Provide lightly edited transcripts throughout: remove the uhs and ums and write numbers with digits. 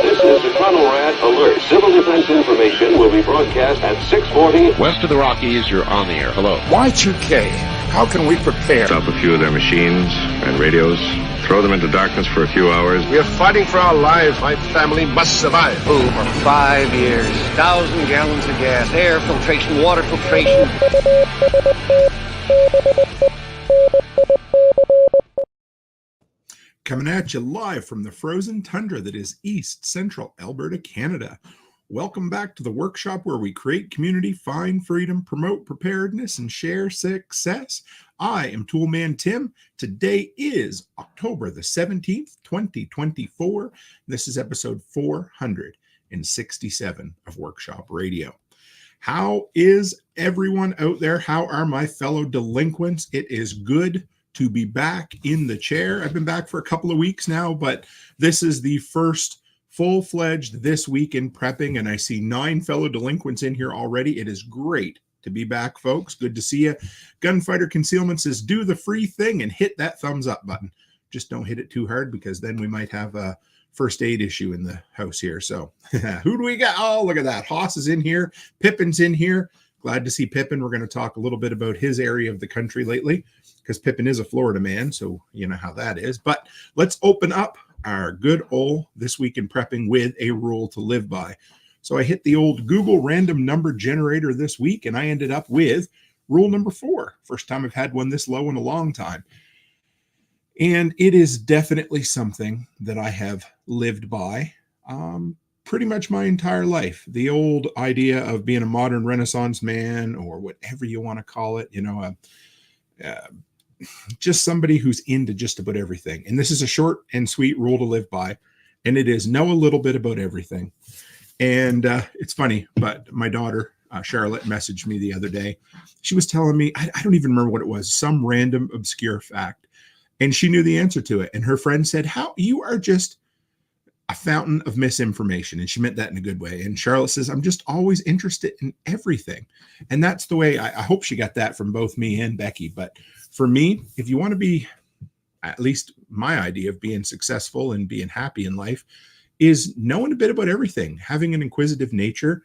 This is the Conrad Alert. Civil defense information will be broadcast at 6:40. West of the Rockies, you're on the air. Hello. Y2K, how can we prepare? Stop a few of their machines and radios. Throw them into darkness for a few hours. We are fighting for our lives. My family must survive. Oh, for 5 years. 1,000 gallons of gas, air filtration, water filtration. Coming at you live from the frozen tundra that is East Central Alberta, Canada. Welcome back to the workshop where we create community, find freedom, promote preparedness, and share success. I am Toolman Tim. Today is October the 17th, 2024. This is episode 467 of Workshop Radio. How is everyone out there? How are my fellow delinquents? It is good to be back in the chair. I've been back for a couple of weeks now, but this is the first full-fledged this week in prepping, and I see 9 fellow delinquents in here already. It is great to be back, folks. Good to see you. Gunfighter Concealment says, do the free thing and hit that thumbs up button. Just don't hit it too hard because then we might have a first aid issue in the house here. So who do we got? Oh, look at that. Haas is in here. Pippin's in here. Glad to see Pippin. We're going to talk a little bit about his area of the country lately because Pippin is a Florida man, so you know how that is. But let's open up our good old This Week in Prepping with a rule to live by. So I hit the old Google random number generator this week, and I ended up with rule number 4. First time I've had one this low in a long time. And it is definitely something that I have lived by pretty much my entire life. The old idea of being a modern Renaissance man, or whatever you want to call it, you know, just somebody who's into just about everything. And this is a short and sweet rule to live by, and it is know a little bit about everything. And it's funny, but my daughter, Charlotte, messaged me the other day. She was telling me, I don't even remember what it was, some random obscure fact. And she knew the answer to it. And her friend said, how you are just a fountain of misinformation. And she meant that in a good way. And Charlotte says, I'm just always interested in everything. And that's the way I hope she got that from both me and Becky. But for me, if you want to be, at least my idea of being successful and being happy in life is knowing a bit about everything, having an inquisitive nature,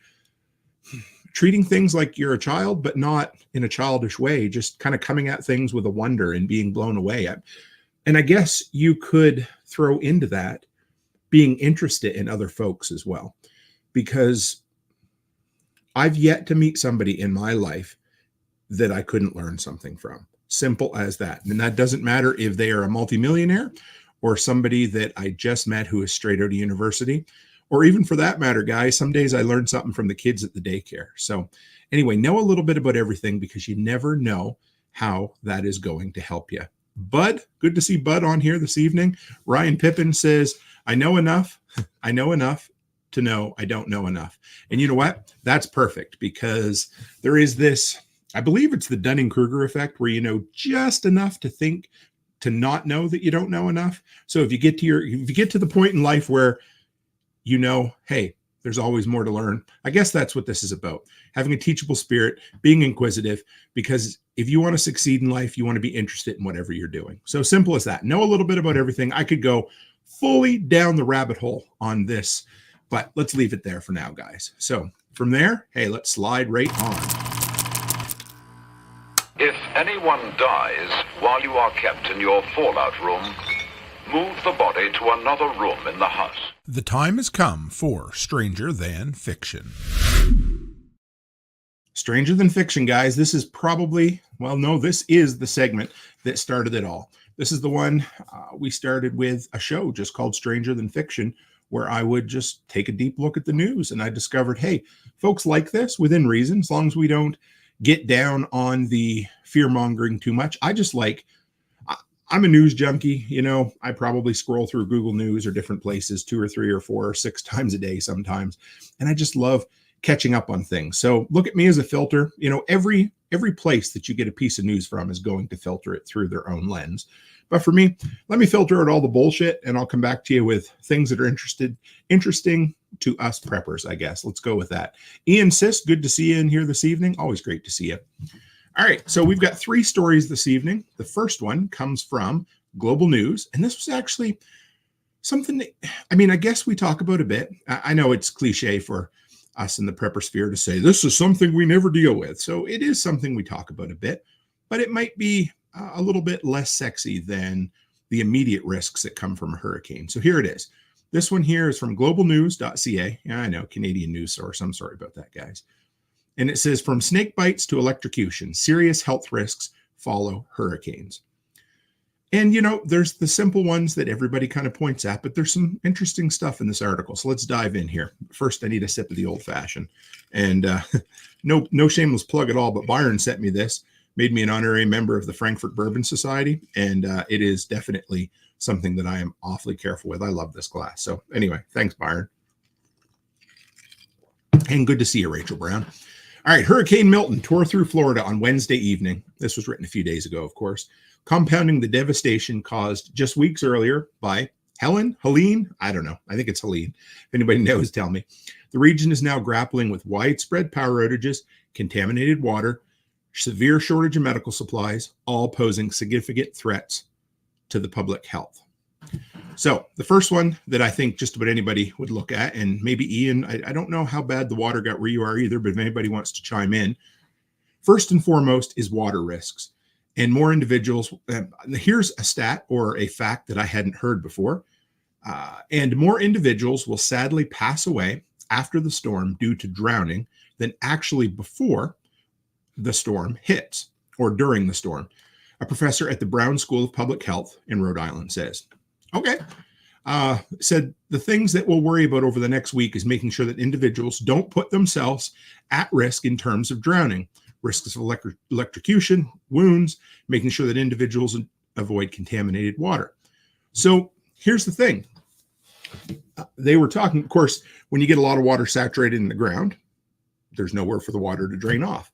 treating things like you're a child, but not in a childish way, just kind of coming at things with a wonder and being blown away. And I guess you could throw into that being interested in other folks as well, because I've yet to meet somebody in my life that I couldn't learn something from. Simple as that. And that doesn't matter if they are a multimillionaire or somebody that I just met who is straight out of university, or even for that matter, guys, some days I learn something from the kids at the daycare. So anyway, know a little bit about everything because you never know how that is going to help you. Bud, good to see Bud on here this evening. Ryan Pippin says, I know enough. I know enough to know I don't know enough. And you know what? That's perfect because there is this, I believe it's the Dunning-Kruger effect where you know just enough to think to not know that you don't know enough. So if you get to the point in life where you know, hey, there's always more to learn. I guess that's what this is about. Having a teachable spirit, being inquisitive, because if you want to succeed in life, you want to be interested in whatever you're doing. So simple as that. Know a little bit about everything. I could go fully down the rabbit hole on this, but let's leave it there for now, guys. So from there, hey, let's slide right on. If anyone dies while you are kept in your fallout room, move the body to another room in the house. The time has come for Stranger Than Fiction. Stranger Than Fiction, guys. This is probably, well, no, this is the segment that started it all. This is the one we started with a show just called Stranger Than Fiction, where I would just take a deep look at the news. And I discovered, hey, folks like this within reason, as long as we don't get down on the fear-mongering too much. I just like, I'm a news junkie. You know, I probably scroll through Google News or different places 2 or 3 or 4 or 6 times a day sometimes. And I just love catching up on things. So look at me as a filter. You know, every place that you get a piece of news from is going to filter it through their own lens. But for me, let me filter out all the bullshit and I'll come back to you with things that are interesting to us preppers, I guess. Let's go with that. Ian Sis, good to see you in here this evening. Always great to see you. All right, so we've got 3 stories this evening. The first one comes from Global News, and this was actually something that, I mean, I guess we talk about a bit. I know it's cliche for us in the prepper sphere to say this is something we never deal with. So it is something we talk about a bit, but it might be a little bit less sexy than the immediate risks that come from a hurricane. So here it is. This one here is from globalnews.ca. Yeah, I know, Canadian news source. I'm sorry about that, guys. And it says, from snake bites to electrocution, serious health risks follow hurricanes. And, you know, there's the simple ones that everybody kind of points at, but there's some interesting stuff in this article. So let's dive in here. First, I need a sip of the old fashioned. And no shameless plug at all, but Byron sent me this, made me an honorary member of the Frankfurt Bourbon Society. And it is definitely something that I am awfully careful with. I love this glass. So anyway, thanks, Byron. And good to see you, Rachel Brown. All right, Hurricane Milton tore through Florida on Wednesday evening. This was written a few days ago, of course, compounding the devastation caused just weeks earlier by Helene? I don't know. I think it's Helene. If anybody knows, tell me. The region is now grappling with widespread power outages, contaminated water, severe shortage of medical supplies, all posing significant threats to the public health. So the first one that I think just about anybody would look at, and maybe Ian, I don't know how bad the water got where you are either, but if anybody wants to chime in, first and foremost is water risks. And more individuals, here's a stat or a fact that I hadn't heard before, and more individuals will sadly pass away after the storm due to drowning than actually before the storm hits or during the storm. A professor at the Brown School of Public Health in Rhode Island says, okay, said the things that we'll worry about over the next week is making sure that individuals don't put themselves at risk in terms of drowning, risks of electrocution, wounds, making sure that individuals avoid contaminated water. So here's the thing. They were talking, of course, when you get a lot of water saturated in the ground, there's nowhere for the water to drain off.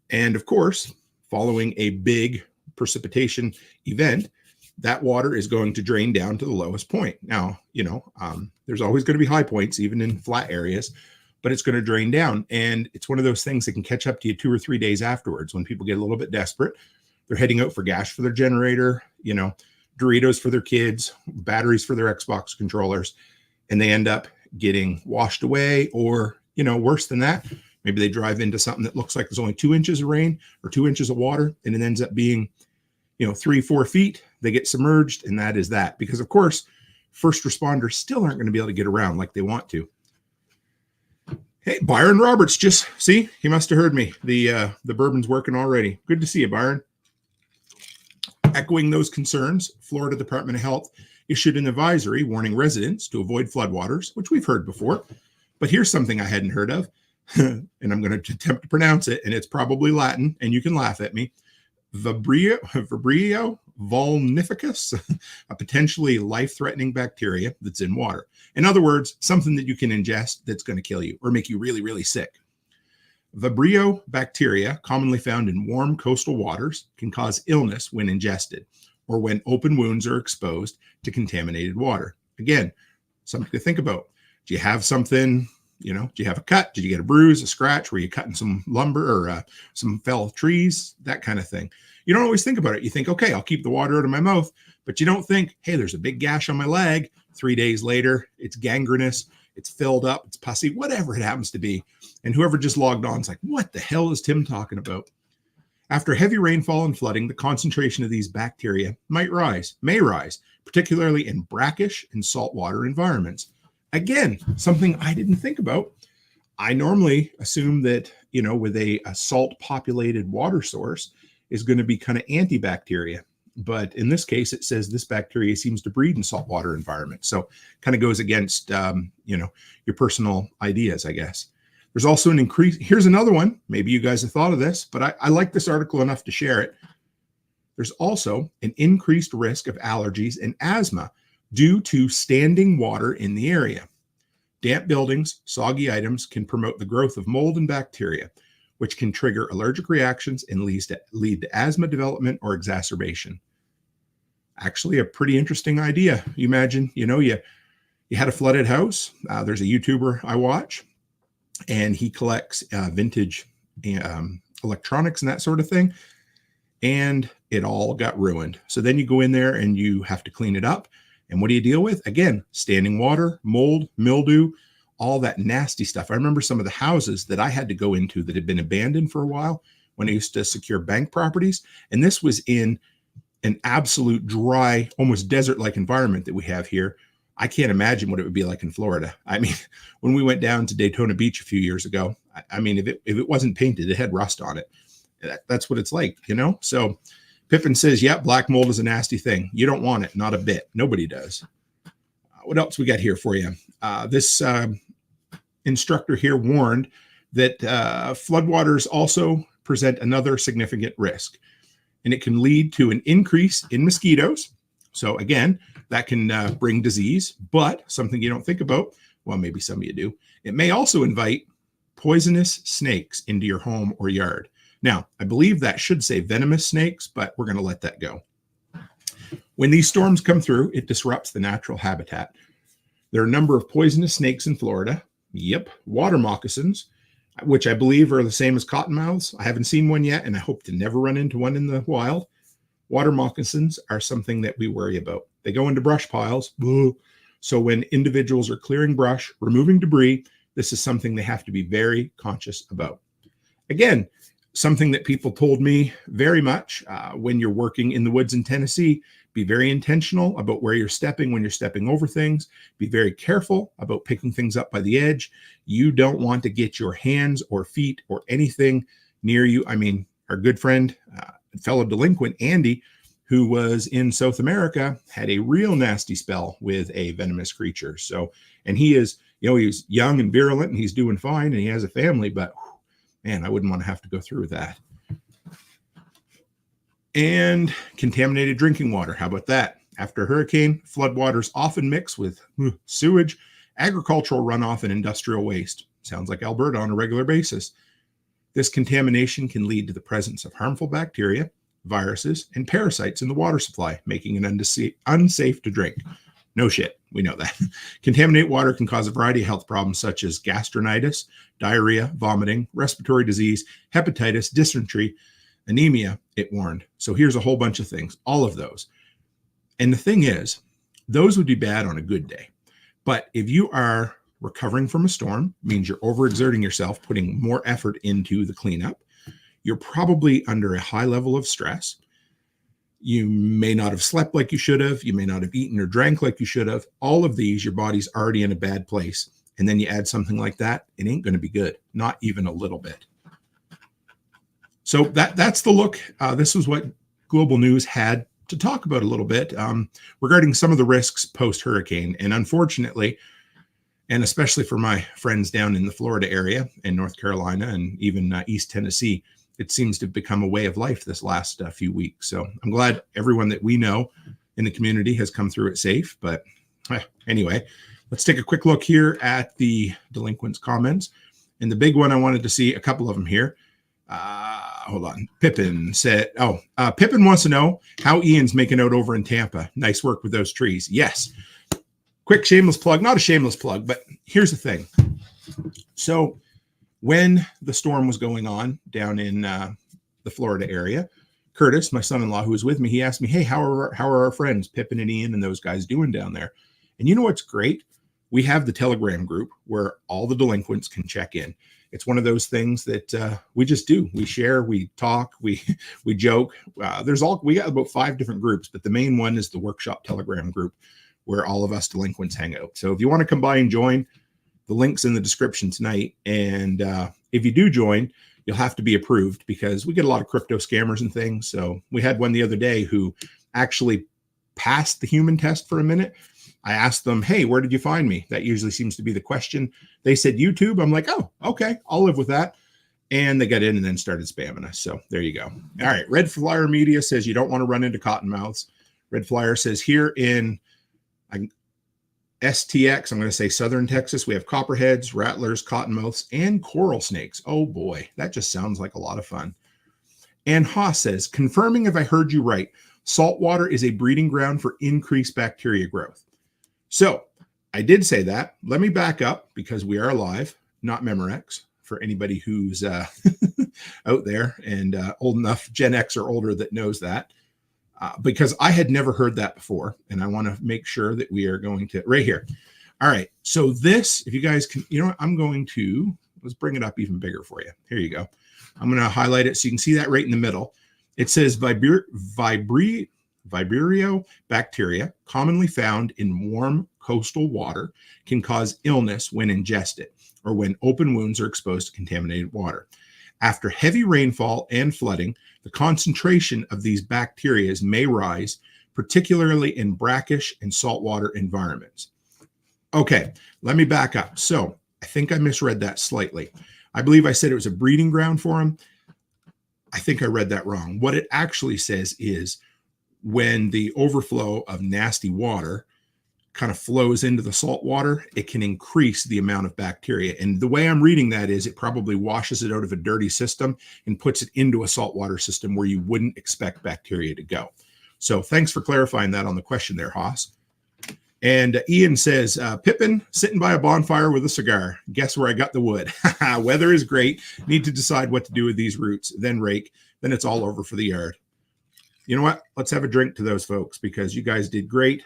And of course, following a big precipitation event, that water is going to drain down to the lowest point. Now, you know, there's always going to be high points, even in flat areas, but it's going to drain down. And it's one of those things that can catch up to you 2 or 3 days afterwards when people get a little bit desperate. They're heading out for gas for their generator, you know, Doritos for their kids, batteries for their Xbox controllers, and they end up getting washed away, or, you know, worse than that, maybe they drive into something that looks like there's only 2 inches of rain or 2 inches of water, and it ends up being, you know, 3-4 feet. They get submerged, and that is that. Because of course, first responders still aren't going to be able to get around like they want to. Hey, Byron Roberts, just see, he must have heard me. The bourbon's working already. Good to see you, Byron. Echoing those concerns, Florida Department of Health issued an advisory warning residents to avoid floodwaters, which we've heard before. But here's something I hadn't heard of, and I'm going to attempt to pronounce it, and it's probably Latin, and you can laugh at me. Vibrio vulnificus, a potentially life-threatening bacteria that's in water. In other words, something that you can ingest that's going to kill you or make you really, really sick. Vibrio bacteria, commonly found in warm coastal waters, can cause illness when ingested or when open wounds are exposed to contaminated water. Again, something to think about. Do you have something, you know, do you have a cut? Did you get a bruise, a scratch? Were you cutting some lumber or some fell trees? That kind of thing. You don't always think about it. You think, okay, I'll keep the water out of my mouth, but you don't think, hey, there's a big gash on my leg. 3 days later, it's gangrenous, it's filled up, it's pussy, whatever it happens to be. And whoever just logged on is like, what the hell is Tim talking about? After heavy rainfall and flooding, the concentration of these bacteria may rise, particularly in brackish and saltwater environments. Again, something I didn't think about. I normally assume that, you know, with a salt-populated water source is going to be kind of antibacteria. But in this case, it says this bacteria seems to breed in saltwater environments. So kind of goes against, you know, your personal ideas, I guess. There's also an increase. Here's another one. Maybe you guys have thought of this, but I like this article enough to share it. There's also an increased risk of allergies and asthma due to standing water in the area. Damp buildings, soggy items can promote the growth of mold and bacteria, which can trigger allergic reactions and lead to asthma development or exacerbation. Actually, a pretty interesting idea. You imagine, you know, you had a flooded house. There's a YouTuber I watch, and he collects vintage electronics and that sort of thing, and it all got ruined. So then you go in there and you have to clean it up, And what do you deal with? Again, standing water, mold, mildew, all that nasty stuff. I remember some of the houses that I had to go into that had been abandoned for a while when I used to secure bank properties. And this was in an absolute dry, almost desert-like environment that we have here. I can't imagine what it would be like in Florida. I mean, when we went down to Daytona Beach a few years ago, I mean, if it wasn't painted, it had rust on it. That's what it's like, you know? So Pippin says, yeah, black mold is a nasty thing. You don't want it, not a bit. Nobody does. What else we got here for you? This instructor here warned that floodwaters also present another significant risk, and it can lead to an increase in mosquitoes. So again, that can bring disease, but something you don't think about, well, maybe some of you do, it may also invite poisonous snakes into your home or yard. Now, I believe that should say venomous snakes, but we're going to let that go. When these storms come through, it disrupts the natural habitat. There are a number of poisonous snakes in Florida. Yep, water moccasins, which I believe are the same as cottonmouths. I haven't seen one yet, and I hope to never run into one in the wild. Water moccasins are something that we worry about. They go into brush piles. So when individuals are clearing brush, removing debris, this is something they have to be very conscious about. Again, something that people told me very much when you're working in the woods in Tennessee, be very intentional about where you're stepping when you're stepping over things. Be very careful about picking things up by the edge. You don't want to get your hands or feet or anything near you. I mean, our good friend, fellow delinquent, Andy, who was in South America, had a real nasty spell with a venomous creature. So, and he is, you know, he's young and virulent and he's doing fine and he has a family, but man, I wouldn't want to have to go through that. And contaminated drinking water. How about that? After a hurricane, floodwaters often mix with sewage, agricultural runoff, and industrial waste. Sounds like Alberta on a regular basis. This contamination can lead to the presence of harmful bacteria, viruses, and parasites in the water supply, making it unsafe to drink. No shit, we know that. Contaminated water can cause a variety of health problems such as gastritis, diarrhea, vomiting, respiratory disease, hepatitis, dysentery, anemia, it warned. So here's a whole bunch of things, all of those. And the thing is, those would be bad on a good day. But if you are recovering from a storm, means you're overexerting yourself, putting more effort into the cleanup, you're probably under a high level of stress. You may not have slept like you should have. You may not have eaten or drank like you should have. All of these, your body's already in a bad place. And then you add something like that, it ain't going to be good. Not even a little bit. So that's the look. This was what Global News had to talk about a little bit regarding some of the risks post-hurricane. And unfortunately, and especially for my friends down in the Florida area and North Carolina and even East Tennessee, it seems to have become a way of life this last few weeks. So I'm glad everyone that we know in the community has come through it safe. But anyway, let's take a quick look here at the delinquents' comments. And the big one, I wanted to see a couple of them here. Hold on. Pippin said, Pippin wants to know how Ian's making out over in Tampa. Nice work with those trees. Yes. Quick shameless plug, not a shameless plug, but here's the thing. So when the storm was going on down in the Florida area, Curtis, my son-in-law who was with me, he asked me, hey, how are our friends, Pippin and Ian and those guys doing down there? And you know what's great? We have the Telegram group where all the delinquents can check in. It's one of those things that we just do. We share, we talk, we joke. We got about 5 different groups, but the main one is the workshop Telegram group where all of us delinquents hang out. So if you want to come by and join, the link's in the description tonight. And if you do join, you'll have to be approved because we get a lot of crypto scammers and things. So we had one the other day who actually passed the human test for a minute. I asked them, hey, where did you find me? That usually seems to be the question. They said YouTube. I'm like, oh, okay, I'll live with that. And they got in and then started spamming us. So there you go. All right. Red Flyer Media says you don't want to run into cottonmouths. Red Flyer says here in STX, I'm going to say Southern Texas, we have copperheads, rattlers, cottonmouths, and coral snakes. Oh boy, that just sounds like a lot of fun. And Haas says, confirming if I heard you right, saltwater is a breeding ground for increased bacteria growth. So I did say that. Let me back up because we are live, not Memorex, for anybody who's out there and old enough, Gen X or older, that knows that. because I had never heard that before. And I want to make sure that we are going to right here. All right. So this, if you guys can, you know what, I'm going to, let's bring it up even bigger for you. Here you go. I'm going to highlight it so you can see that right in the middle. It says Vibrio bacteria, commonly found in warm coastal water, can cause illness when ingested or when open wounds are exposed to contaminated water. After heavy rainfall and flooding, the concentration of these bacteria may rise, particularly in brackish and saltwater environments. Okay, let me back up. So I think I misread that slightly. I believe I said it was a breeding ground for them. I think I read that wrong. What it actually says is when the overflow of nasty water kind of flows into the salt water, it can increase the amount of bacteria. And the way I'm reading that is it probably washes it out of a dirty system and puts it into a saltwater system where you wouldn't expect bacteria to go. So thanks for clarifying that on the question there, Haas. And Ian says, Pippin sitting by a bonfire with a cigar. Guess where I got the wood? Weather is great. Need to decide what to do with these roots, then rake. Then it's all over for the yard. You know what? Let's have a drink to those folks because you guys did great.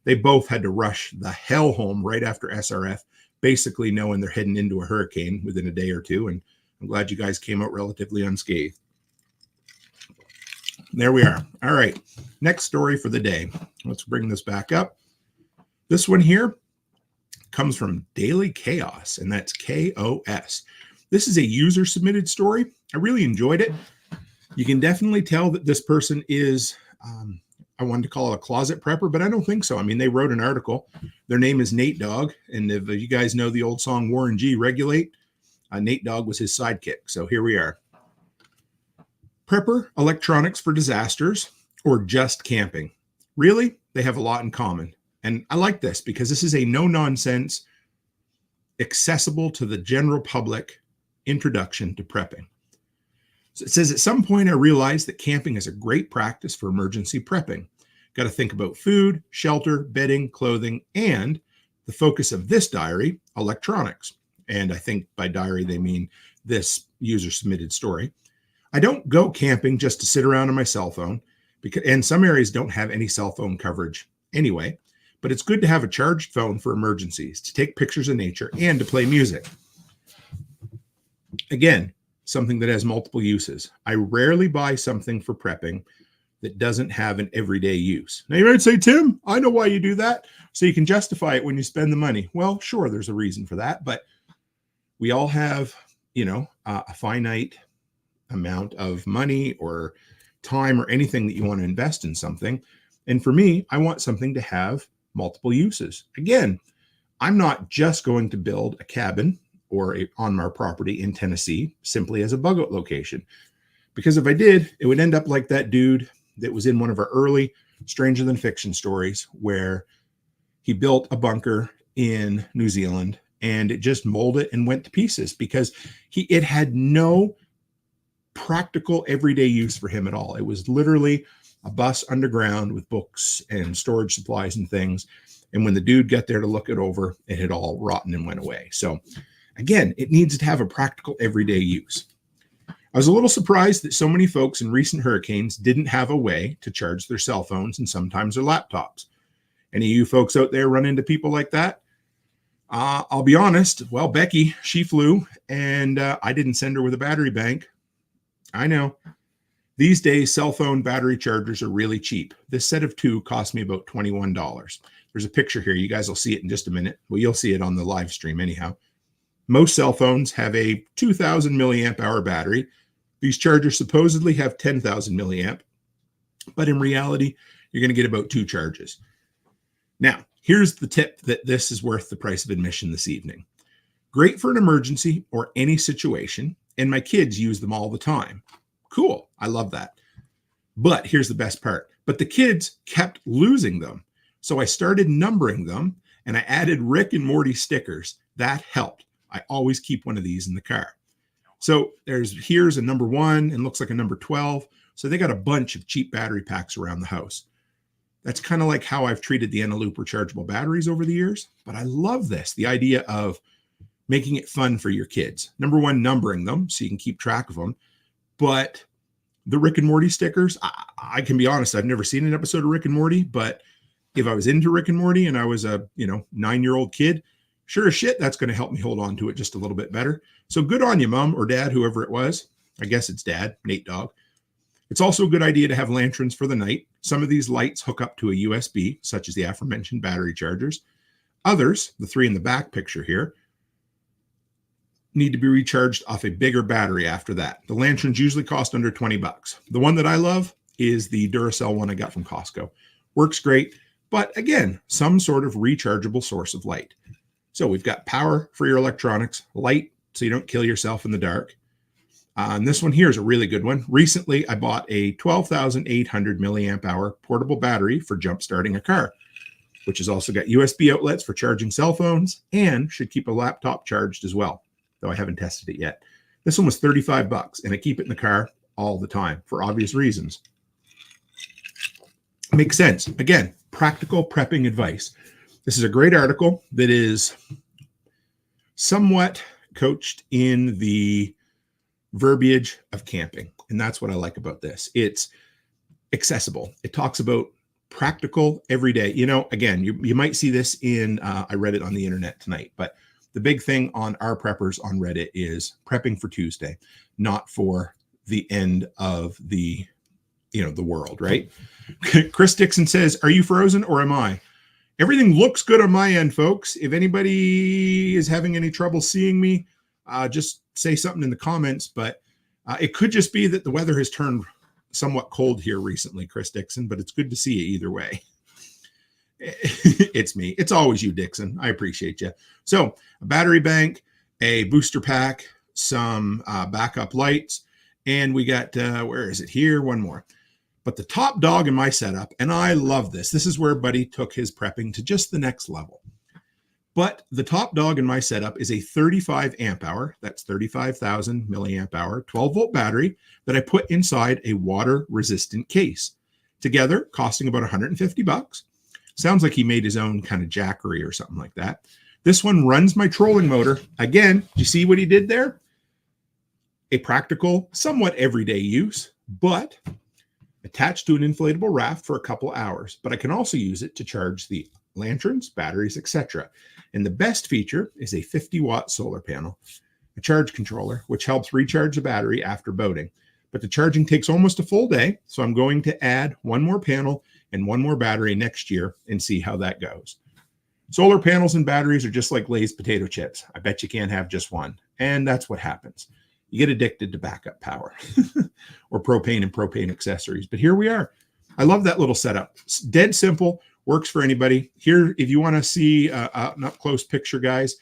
They both had to rush the hell home right after SRF, basically knowing they're heading into a hurricane within a day or two. And I'm glad you guys came out relatively unscathed. There we are. All right. Next story for the day. Let's bring this back up. This one here comes from Daily Chaos, and that's KOS. This is a user-submitted story. I really enjoyed it. You can definitely tell that this person is, I wanted to call it a closet prepper, but I don't think so. I mean, they wrote an article. Their name is Nate Dogg, and if you guys know the old song Warren G, Regulate, Nate Dogg was his sidekick. So here we are. Prepper, electronics for disasters, or just camping. Really, they have a lot in common. And I like this because this is a no-nonsense, accessible to the general public introduction to prepping. So it says, at some point I realized that camping is a great practice for emergency prepping. Got to think about food, shelter, bedding, clothing, and the focus of this diary, electronics. And I think by diary, they mean this user-submitted story. I don't go camping just to sit around on my cell phone, and some areas don't have any cell phone coverage anyway. But it's good to have a charged phone for emergencies, to take pictures of nature, and to play music. Again, something that has multiple uses. I rarely buy something for prepping that doesn't have an everyday use. Now you might say, Tim, I know why you do that. So you can justify it when you spend the money. Well, sure, there's a reason for that. But we all have, a finite amount of money or time or anything that you want to invest in something. And for me, I want something to have multiple uses. Again, I'm not just going to build a cabin on our property in Tennessee simply as a bug out location. Because if I did, it would end up like that dude that was in one of our early Stranger Than Fiction stories where he built a bunker in New Zealand and it just molded and went to pieces because it had no practical everyday use for him at all. It was literally a bus underground with books and storage supplies and things. And when the dude got there to look it over, it had all rotten and went away. So again, it needs to have a practical everyday use. I was a little surprised that so many folks in recent hurricanes didn't have a way to charge their cell phones and sometimes their laptops. Any of you folks out there run into people like that? I'll be honest. Well, Becky, she flew and I didn't send her with a battery bank. I know. These days, cell phone battery chargers are really cheap. This set of 2 cost me about $21. There's a picture here. You guys will see it in just a minute. Well, you'll see it on the live stream anyhow. Most cell phones have a 2,000 milliamp hour battery. These chargers supposedly have 10,000 milliamp, but in reality, you're going to get about 2 charges. Now, here's the tip that this is worth the price of admission this evening. Great for an emergency or any situation, and my kids use them all the time. Cool. I love that. But here's the best part. But the kids kept losing them. So I started numbering them and I added Rick and Morty stickers. That helped. I always keep one of these in the car. So here's a number 1 and looks like a number 12. So they got a bunch of cheap battery packs around the house. That's kind of like how I've treated the Eneloop rechargeable batteries over the years. But I love this, the idea of making it fun for your kids. Number 1, numbering them so you can keep track of them. But The Rick and Morty stickers, I can be honest, I've never seen an episode of Rick and Morty, but if I was into Rick and Morty and I was a 9-year-old kid, sure as shit, that's going to help me hold on to it just a little bit better. So good on you, Mom or Dad, whoever it was. I guess it's Dad, Nate Dog. It's also a good idea to have lanterns for the night. Some of these lights hook up to a USB, such as the aforementioned battery chargers. Others, the 3 in the back picture here, need to be recharged off a bigger battery after that. The lanterns usually cost under 20 bucks. The one that I love is the Duracell one I got from Costco. Works great, but again, some sort of rechargeable source of light. So we've got power for your electronics, light so you don't kill yourself in the dark. And this one here is a really good one. Recently, I bought a 12,800 milliamp hour portable battery for jump starting a car, which has also got USB outlets for charging cell phones and should keep a laptop charged as well, though I haven't tested it yet. This one was 35 bucks, and I keep it in the car all the time for obvious reasons. Makes sense. Again, practical prepping advice. This is a great article that is somewhat coached in the verbiage of camping. And that's what I like about this. It's accessible. It talks about practical everyday. Again, you might see this in, I read it on the internet tonight, but the big thing on our preppers on Reddit is prepping for Tuesday, not for the end of the world, right? Chris Dixon says, are you frozen or am I? Everything looks good on my end, folks. If anybody is having any trouble seeing me, just say something in the comments, but it could just be that the weather has turned somewhat cold here recently, Chris Dixon, but it's good to see you either way. It's me. It's always you, Dixon. I appreciate you. So a battery bank, a booster pack, some backup lights, and we got, where is it here? One more. But the top dog in my setup, and I love this. This is where Buddy took his prepping to just the next level. But the top dog in my setup is a 35 amp hour, that's 35,000 milliamp hour, 12 volt battery that I put inside a water resistant case. Together, costing about 150 bucks. Sounds like he made his own kind of jackery or something like that. This one runs my trolling motor. Again, do you see what he did there? A practical, somewhat everyday use, but attached to an inflatable raft for a couple hours. But I can also use it to charge the lanterns, batteries, etc. And the best feature is a 50-watt solar panel, a charge controller, which helps recharge the battery after boating. But the charging takes almost a full day, so I'm going to add one more panel and one more battery next year and see how that goes. Solar panels and batteries are just like Lay's potato chips. I bet you can't have just one. And that's what happens. You get addicted to backup power or propane and propane accessories. But here we are. I love that little setup. It's dead simple. Works for anybody. Here, if you want to see an up-close picture, guys,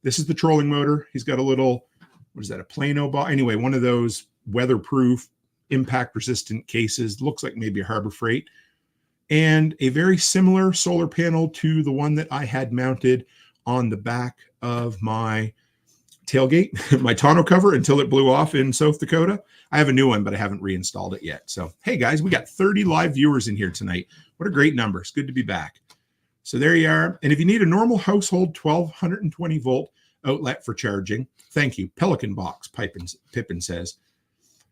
this is the trolling motor. He's got a little, what is that, a Plano ball? Anyway, one of those weatherproof, impact-resistant cases. Looks like maybe a Harbor Freight. And a very similar solar panel to the one that I had mounted on the back of my tailgate, my tonneau cover, until it blew off in South Dakota. I have a new one, but I haven't reinstalled it yet. So, hey, guys, we got 30 live viewers in here tonight. What a great number. It's good to be back. So there you are. And if you need a normal household 1220 volt outlet for charging, thank you. Pelican Box, Pippin says.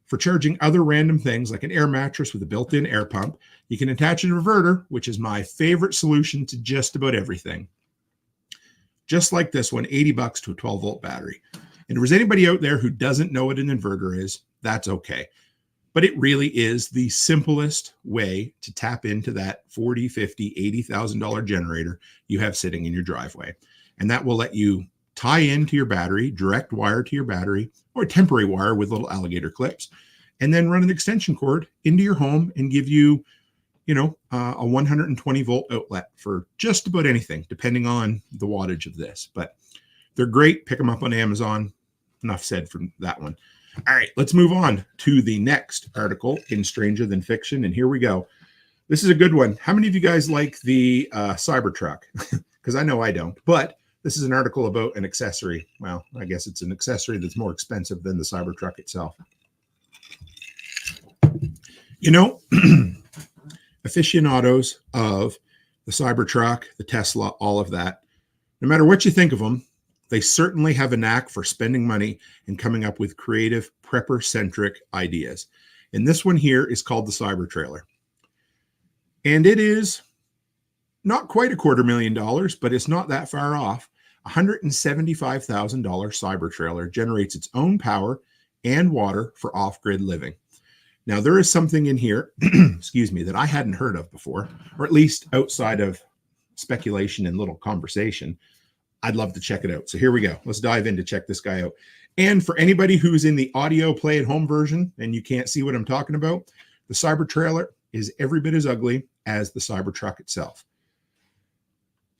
For charging other random things like an air mattress with a built-in air pump, you can attach an inverter, which is my favorite solution to just about everything. Just like this one, 80 bucks to a 12 volt battery. And if there's anybody out there who doesn't know what an inverter is, that's okay. But it really is the simplest way to tap into that $40,000, $50,000, $80,000 generator you have sitting in your driveway. And that will let you tie into your battery, direct wire to your battery, or temporary wire with little alligator clips, and then run an extension cord into your home and give you, a 120 volt outlet for just about anything, depending on the wattage of this. But they're great. Pick them up on Amazon. Enough said from that one. All right, let's move on to the next article in Stranger Than Fiction. And here we go. This is a good one. How many of you guys like the Cybertruck? Because I know I don't. But this is an article about an accessory. Well, I guess it's an accessory that's more expensive than the Cybertruck itself. Aficionados of the Cybertruck, the Tesla, all of that, no matter what you think of them, they certainly have a knack for spending money and coming up with creative prepper-centric ideas. And this one here is called the Cybertrailer. And it is not quite $250,000, but it's not that far off. $175,000 Cybertrailer generates its own power and water for off-grid living. Now, there is something in here, excuse me, that I hadn't heard of before, or at least outside of speculation and little conversation. I'd love to check it out. So here we go. Let's dive in to check this guy out. And for anybody who's in the audio play at home version and you can't see what I'm talking about, the Cybertrailer is every bit as ugly as the Cybertruck itself.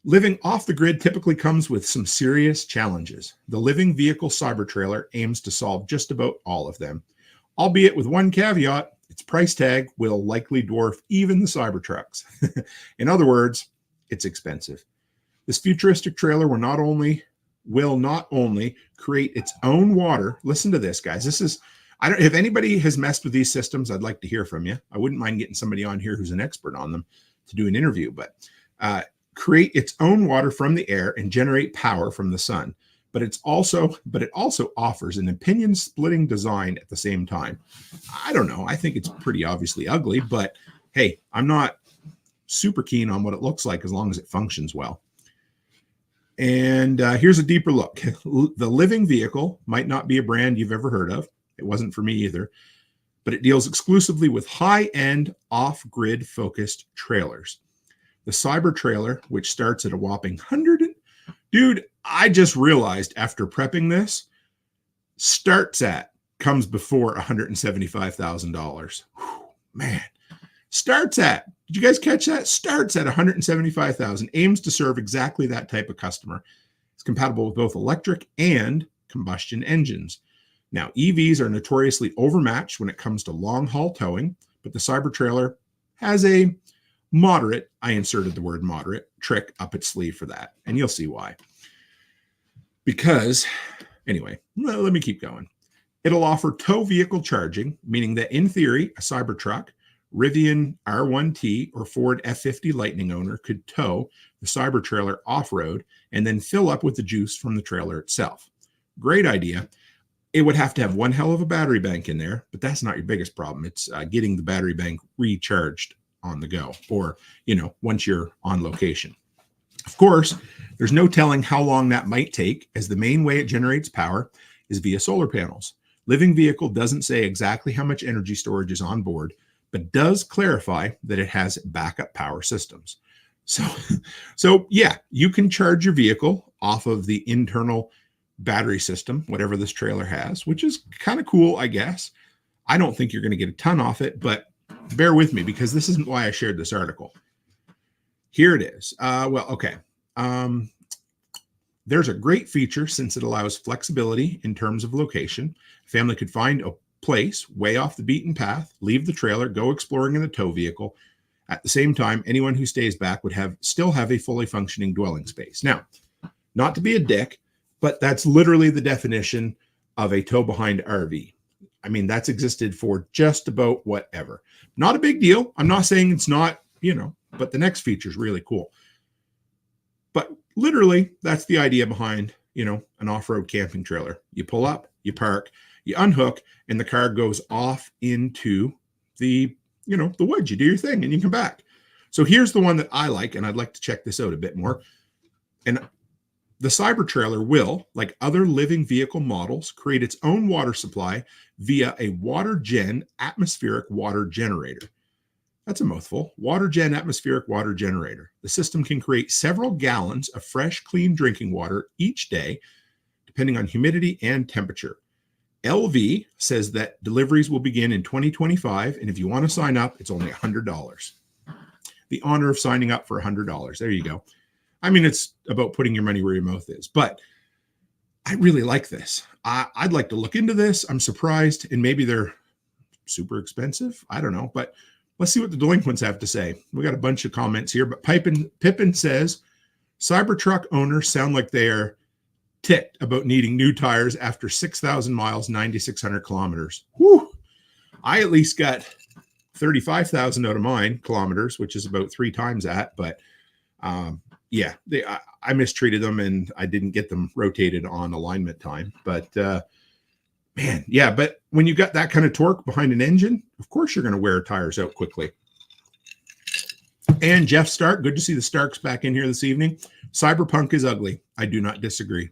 Living off the grid typically comes with some serious challenges. The living vehicle Cybertrailer aims to solve just about all of them, albeit with one caveat: its price tag will likely dwarf even the Cybertrucks. In other words, it's expensive. This futuristic trailer will not only create its own water. Listen to this, guys. This is, if anybody has messed with these systems, I'd like to hear from you. I wouldn't mind getting somebody on here who's an expert on them to do an interview, but create its own water from the air and generate power from the sun. But it also offers an opinion-splitting design at the same time. I don't know. I think it's pretty obviously ugly, but hey, I'm not super keen on what it looks like as long as it functions well. And here's a deeper look. The living vehicle might not be a brand you've ever heard of. It wasn't for me either. But it deals exclusively with high-end, off-grid focused trailers. The Cybertrailer, which starts at a whopping dude, I just realized after prepping this, comes before $175,000. Man, did you guys catch that? Starts at $175,000, aims to serve exactly that type of customer. It's compatible with both electric and combustion engines. Now, EVs are notoriously overmatched when it comes to long-haul towing, but the Cybertrailer has a moderate, I inserted the word moderate, trick up its sleeve for that. And you'll see why. Because, anyway, let me keep going. It'll offer tow vehicle charging, meaning that in theory, a Cybertruck, Rivian R1T, or Ford F50 Lightning owner could tow the Cybertrailer off-road and then fill up with the juice from the trailer itself. Great idea. It would have to have one hell of a battery bank in there, but that's not your biggest problem. It's getting the battery bank recharged on the go, or, once you're on location. Of course, there's no telling how long that might take, as the main way it generates power is via solar panels. Living Vehicle doesn't say exactly how much energy storage is on board, but does clarify that it has backup power systems. So yeah, you can charge your vehicle off of the internal battery system, whatever this trailer has, which is kind of cool, I guess. I don't think you're going to get a ton off it, but bear with me because this isn't why I shared this article. Here it is. There's a great feature since it allows flexibility in terms of location. A family could find a place way off the beaten path, leave the trailer, go exploring in the tow vehicle. At the same time, anyone who stays back would still have a fully functioning dwelling space. Now, not to be a dick, but that's literally the definition of a tow behind RV. I mean, that's existed for just about whatever. Not a big deal. I'm not saying it's not, but the next feature is really cool. But literally, that's the idea behind, an off-road camping trailer. You pull up, you park, you unhook, and the car goes off into the woods. You do your thing and you come back. So here's the one that I like, and I'd like to check this out a bit more. And the Cybertrailer will, like other living vehicle models, create its own water supply via a WaterGen atmospheric water generator. That's a mouthful. WaterGen atmospheric water generator. The system can create several gallons of fresh, clean drinking water each day, depending on humidity and temperature. LV says that deliveries will begin in 2025, and if you want to sign up, it's only $100. The honor of signing up for $100. There you go. I mean, it's about putting your money where your mouth is, but I really like this. I'd like to look into this. I'm surprised, and maybe they're super expensive. I don't know, but let's see what the delinquents have to say. We got a bunch of comments here, but Pippin says, Cybertruck owners sound like they are ticked about needing new tires after 6,000 miles, 9,600 kilometers. Whew. I at least got 35,000 out of mine kilometers, which is about 3 times that, but yeah, I mistreated them and I didn't get them rotated on alignment time. But Man, yeah, but when you got that kind of torque behind an engine, of course you're going to wear tires out quickly. And Jeff Stark, good to see the Starks back in here this evening. Cyberpunk is ugly. I do not disagree.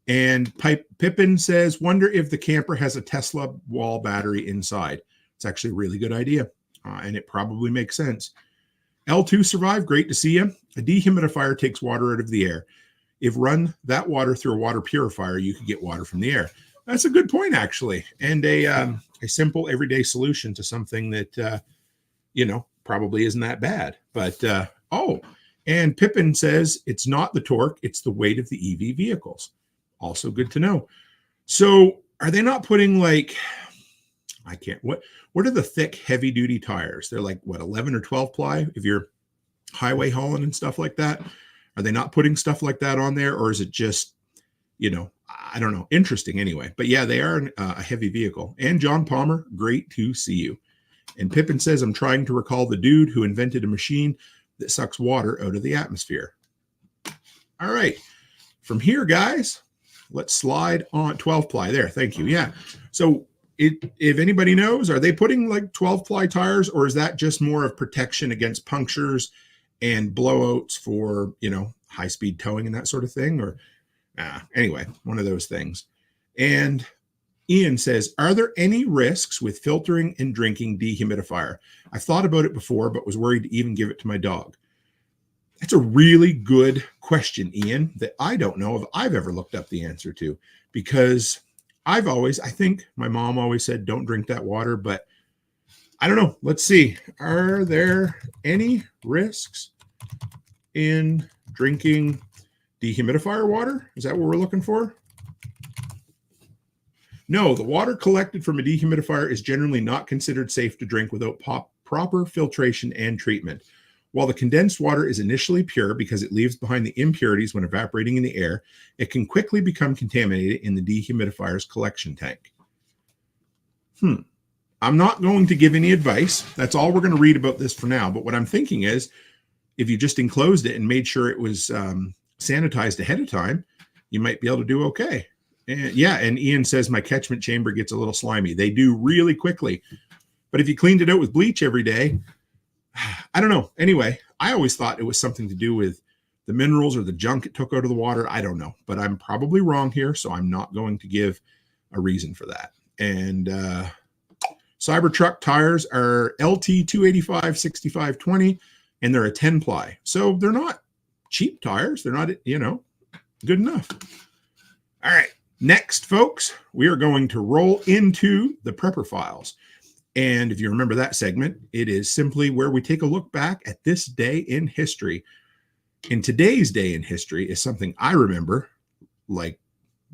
And Pippin says, wonder if the camper has a Tesla wall battery inside. It's actually a really good idea, and it probably makes sense. L2 survived. Great to see you. A dehumidifier takes water out of the air. If run that water through a water purifier, you could get water from the air. That's a good point, actually, and a simple everyday solution to something that, probably isn't that bad. But, and Pippin says it's not the torque, it's the weight of the EV vehicles. Also good to know. So are they not putting what are the thick, heavy duty tires? They're like, 11 or 12 ply if you're highway hauling and stuff like that. Are they not putting stuff like that on there? Or is it just, I don't know. Interesting anyway. But yeah, they are a heavy vehicle. And John Palmer, great to see you. And Pippin says, I'm trying to recall the dude who invented a machine that sucks water out of the atmosphere. All right. From here, guys, let's slide on 12 ply there. Thank you. Yeah. So if anybody knows, are they putting like 12 ply tires, or is that just more of protection against punctures and blowouts for, high speed towing and that sort of thing? Or anyway, one of those things. And Ian says, are there any risks with filtering and drinking dehumidifier? I've thought about it before, but was worried to even give it to my dog. That's a really good question, Ian, that I don't know if I've ever looked up the answer to, because I think my mom always said, don't drink that water, but I don't know. Let's see. Are there any risks in drinking dehumidifier water? Is that what we're looking for? No, the water collected from a dehumidifier is generally not considered safe to drink without proper filtration and treatment. While the condensed water is initially pure because it leaves behind the impurities when evaporating in the air, it can quickly become contaminated in the dehumidifier's collection tank. I'm not going to give any advice. That's all we're going to read about this for now. But what I'm thinking is, if you just enclosed it and made sure it was sanitized ahead of time, you might be able to do okay. And Ian says my catchment chamber gets a little slimy. They do really quickly. But if you cleaned it out with bleach every day, I don't know. Anyway, I always thought it was something to do with the minerals or the junk it took out of the water. I don't know, but I'm probably wrong here, so I'm not going to give a reason for that. And Cybertruck tires are LT 285 6520, and they're a 10 ply. So they're not cheap tires. They're not, good enough. All right. Next, folks, we are going to roll into the Prepper Files. And if you remember that segment, it is simply where we take a look back at this day in history. And today's day in history is something I remember like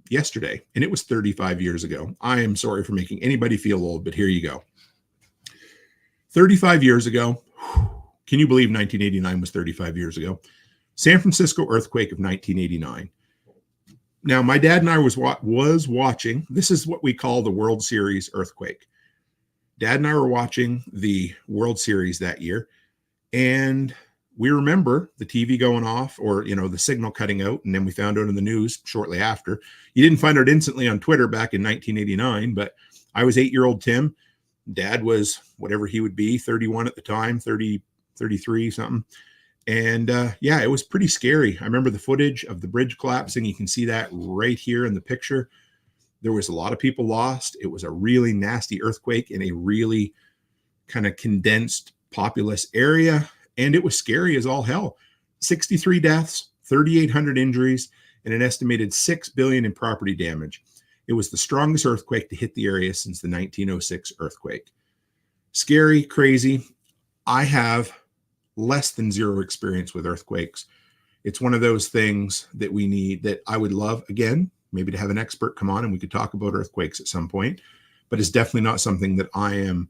yesterday, and it was 35 years ago. I am sorry for making anybody feel old, but here you go. 35 years ago, can you believe 1989 was 35 years ago? San Francisco earthquake of 1989. Now, my dad and I was watching. This is what we call the World Series earthquake. Dad and I were watching the World Series that year, and we remember the TV going off, or, the signal cutting out, and then we found out in the news shortly after. You didn't find out instantly on Twitter back in 1989, but I was 8-year-old Tim. Dad was whatever he would be, 31 at the time, 30, 33, something. And it was pretty scary. I remember the footage of the bridge collapsing. You can see that right here in the picture. There was a lot of people lost. It was a really nasty earthquake in a really kind of condensed, populous area. And it was scary as all hell. 63 deaths, 3,800 injuries, and an estimated $6 billion in property damage. It was the strongest earthquake to hit the area since the 1906 earthquake. Scary, crazy. I have less than zero experience with earthquakes. It's one of those things that we need, that I would love, again, maybe to have an expert come on and we could talk about earthquakes at some point, but it's definitely not something that I am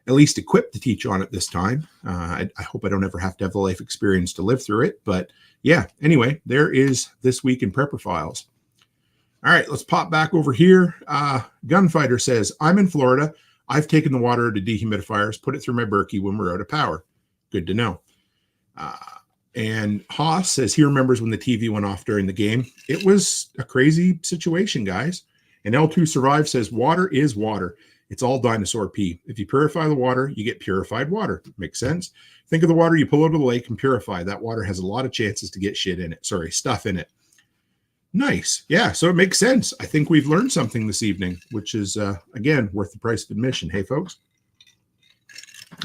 at least equipped to teach on at this time. I hope I don't ever have to have the life experience to live through it, but yeah, anyway, there is This Week in Prepper Files. All right, let's pop back over here. Gunfighter says, I'm in Florida. I've taken the water to dehumidifiers, put it through my Berkey when we're out of power. Good to know. And Haas says he remembers when the TV went off during the game. It was a crazy situation, guys. And L2 Survive says water is water. It's all dinosaur pee. If you purify the water, you get purified water. Makes sense. Think of the water you pull out of the lake and purify. That water has a lot of chances to get stuff in it. Nice. Yeah, so it makes sense. I think we've learned something this evening, which is, again, worth the price of admission. Hey, folks.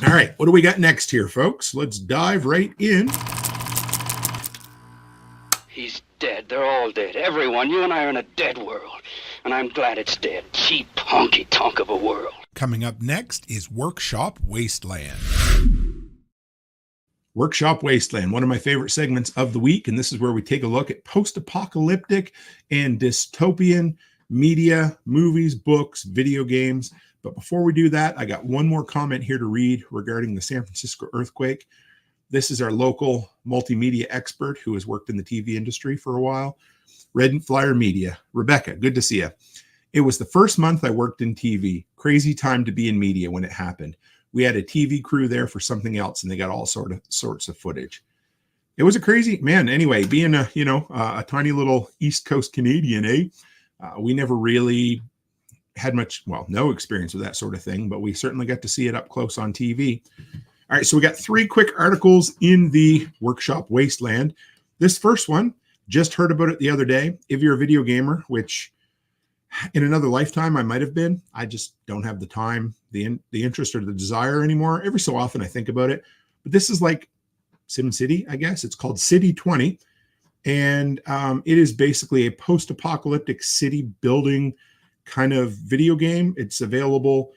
All right, what do we got next here, folks? Let's dive right in. He's dead. They're all dead. Everyone. You and I are in a dead world. And I'm glad it's dead. Cheap, honky-tonk of a world. Coming up next is Workshop Wasteland. Workshop Wasteland, one of my favorite segments of the week, and this is where we take a look at post-apocalyptic and dystopian media, movies, books, video games. But before we do that, I got one more comment here to read regarding the San Francisco earthquake. This is our local multimedia expert who has worked in the TV industry for a while. Red Flyer Media. Rebecca, good to see you. It was the first month I worked in TV. Crazy time to be in media when it happened. We had a TV crew there for something else, and they got all sorts of footage. It was a crazy, man. Anyway, being a tiny little East Coast Canadian, we never really had no experience with that sort of thing, but we certainly got to see it up close on TV. All right, so we got 3 quick articles in the Workshop Wasteland. This first one, just heard about it the other day. If you're a video gamer, which in another lifetime I might have been, I just don't have the time, the interest, or the desire anymore. Every so often I think about it, but this is like SimCity, I guess. It's called City 20, and it is basically a post-apocalyptic city building kind of video game. It's available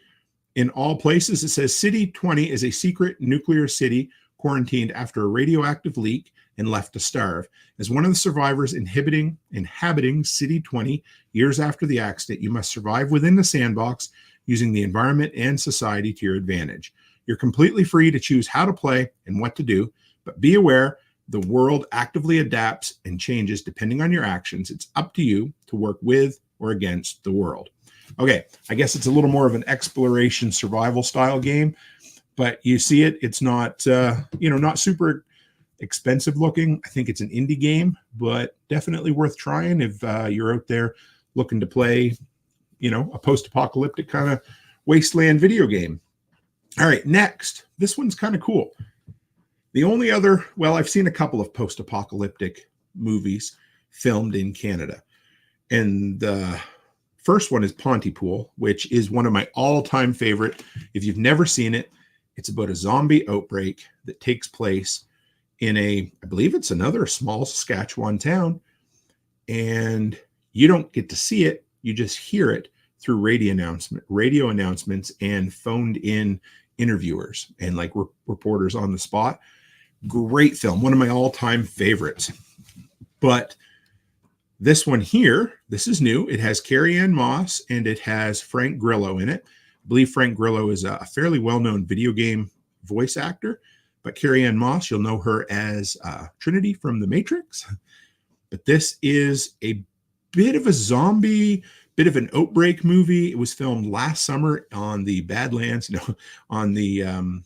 in all places. It says City 20 is a secret nuclear city quarantined after a radioactive leak and left to starve. As one of the survivors inhabiting City 20 years after the accident, you must survive within the sandbox using the environment and society to your advantage. You're completely free to choose how to play and what to do, but be aware the world actively adapts and changes depending on your actions. It's up to you to work with or against the world. Okay, I guess it's a little more of an exploration survival style game, but you see it. It's not, not super expensive looking. I think it's an indie game, but definitely worth trying if you're out there looking to play, a post-apocalyptic kind of wasteland video game. All right, next. This one's kind of cool. The only other, I've seen a couple of post-apocalyptic movies filmed in Canada. And the first one is Pontypool, which is one of my all-time favorite. If you've never seen it, it's about a zombie outbreak that takes place in I believe it's another small Saskatchewan town. And you don't get to see it. You just hear it through radio announcements and phoned in interviewers and like reporters on the spot. Great film. One of my all-time favorites. But this one here, this is new. It has Carrie-Anne Moss and it has Frank Grillo in it. I believe Frank Grillo is a fairly well-known video game voice actor, but Carrie-Anne Moss, you'll know her as Trinity from The Matrix. But this is a bit of a zombie, bit of an outbreak movie. It was filmed last summer on the Badlands, on the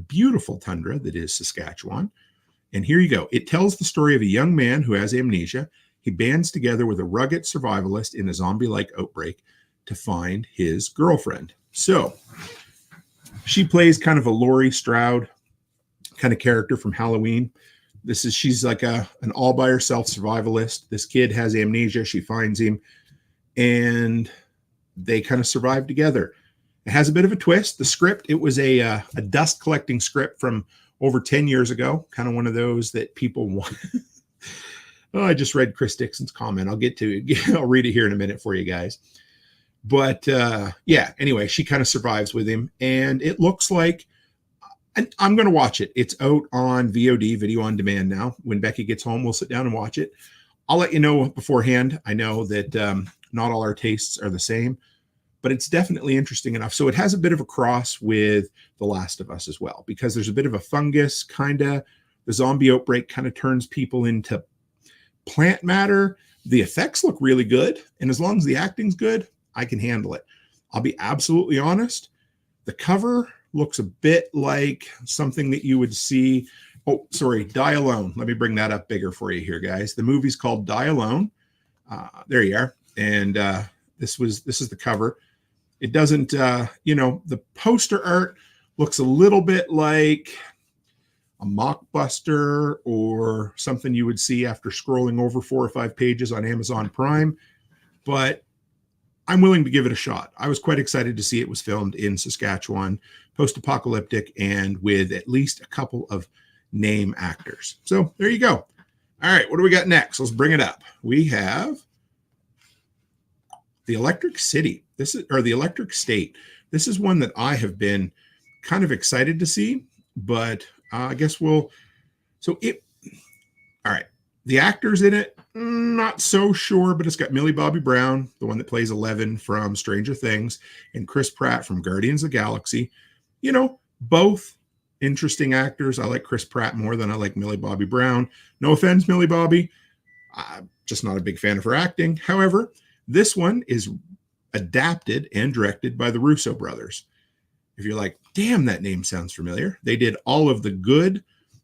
beautiful tundra that is Saskatchewan. And here you go. It tells the story of a young man who has amnesia. He bands together with a rugged survivalist in a zombie-like outbreak to find his girlfriend. So she plays kind of a Laurie Strode kind of character from Halloween. She's like an all by herself survivalist. This kid has amnesia. She finds him and they kind of survive together. It has a bit of a twist. The script, it was a dust collecting script from over 10 years ago. Kind of one of those that people want. Oh, I just read Chris Dixon's comment. I'll get to it. I'll read it here in a minute for you guys. But anyway, she kind of survives with him. And it looks like, and I'm going to watch it. It's out on VOD, video on demand now. When Becky gets home, we'll sit down and watch it. I'll let you know beforehand. I know that not all our tastes are the same, but it's definitely interesting enough. So it has a bit of a cross with The Last of Us as well, because there's a bit of a fungus kind of. The zombie outbreak kind of turns people into plant matter. The effects look really good. And as long as the acting's good, I can handle it. I'll be absolutely honest. The cover looks a bit like something that you would see. Oh, sorry, Die Alone. Let me bring that up bigger for you here, guys. The movie's called Die Alone. There you are. And This is the cover. It doesn't, the poster art looks a little bit like a mockbuster or something you would see after scrolling over 4 or 5 pages on Amazon Prime, but I'm willing to give it a shot. I was quite excited to see it was filmed in Saskatchewan, post-apocalyptic, and with at least a couple of name actors. So there you go. All right, what do we got next? Let's bring it up. We have the Electric City. The Electric State. This is one that I have been kind of excited to see, but I guess all right. The actors in it, not so sure, but it's got Millie Bobby Brown, the one that plays Eleven from Stranger Things, and Chris Pratt from Guardians of the Galaxy. Both interesting actors. I like Chris Pratt more than I like Millie Bobby Brown. No offense, Millie Bobby. I'm just not a big fan of her acting. However, this one is adapted and directed by the Russo brothers. If you're like, damn, that name sounds familiar. They did all of the good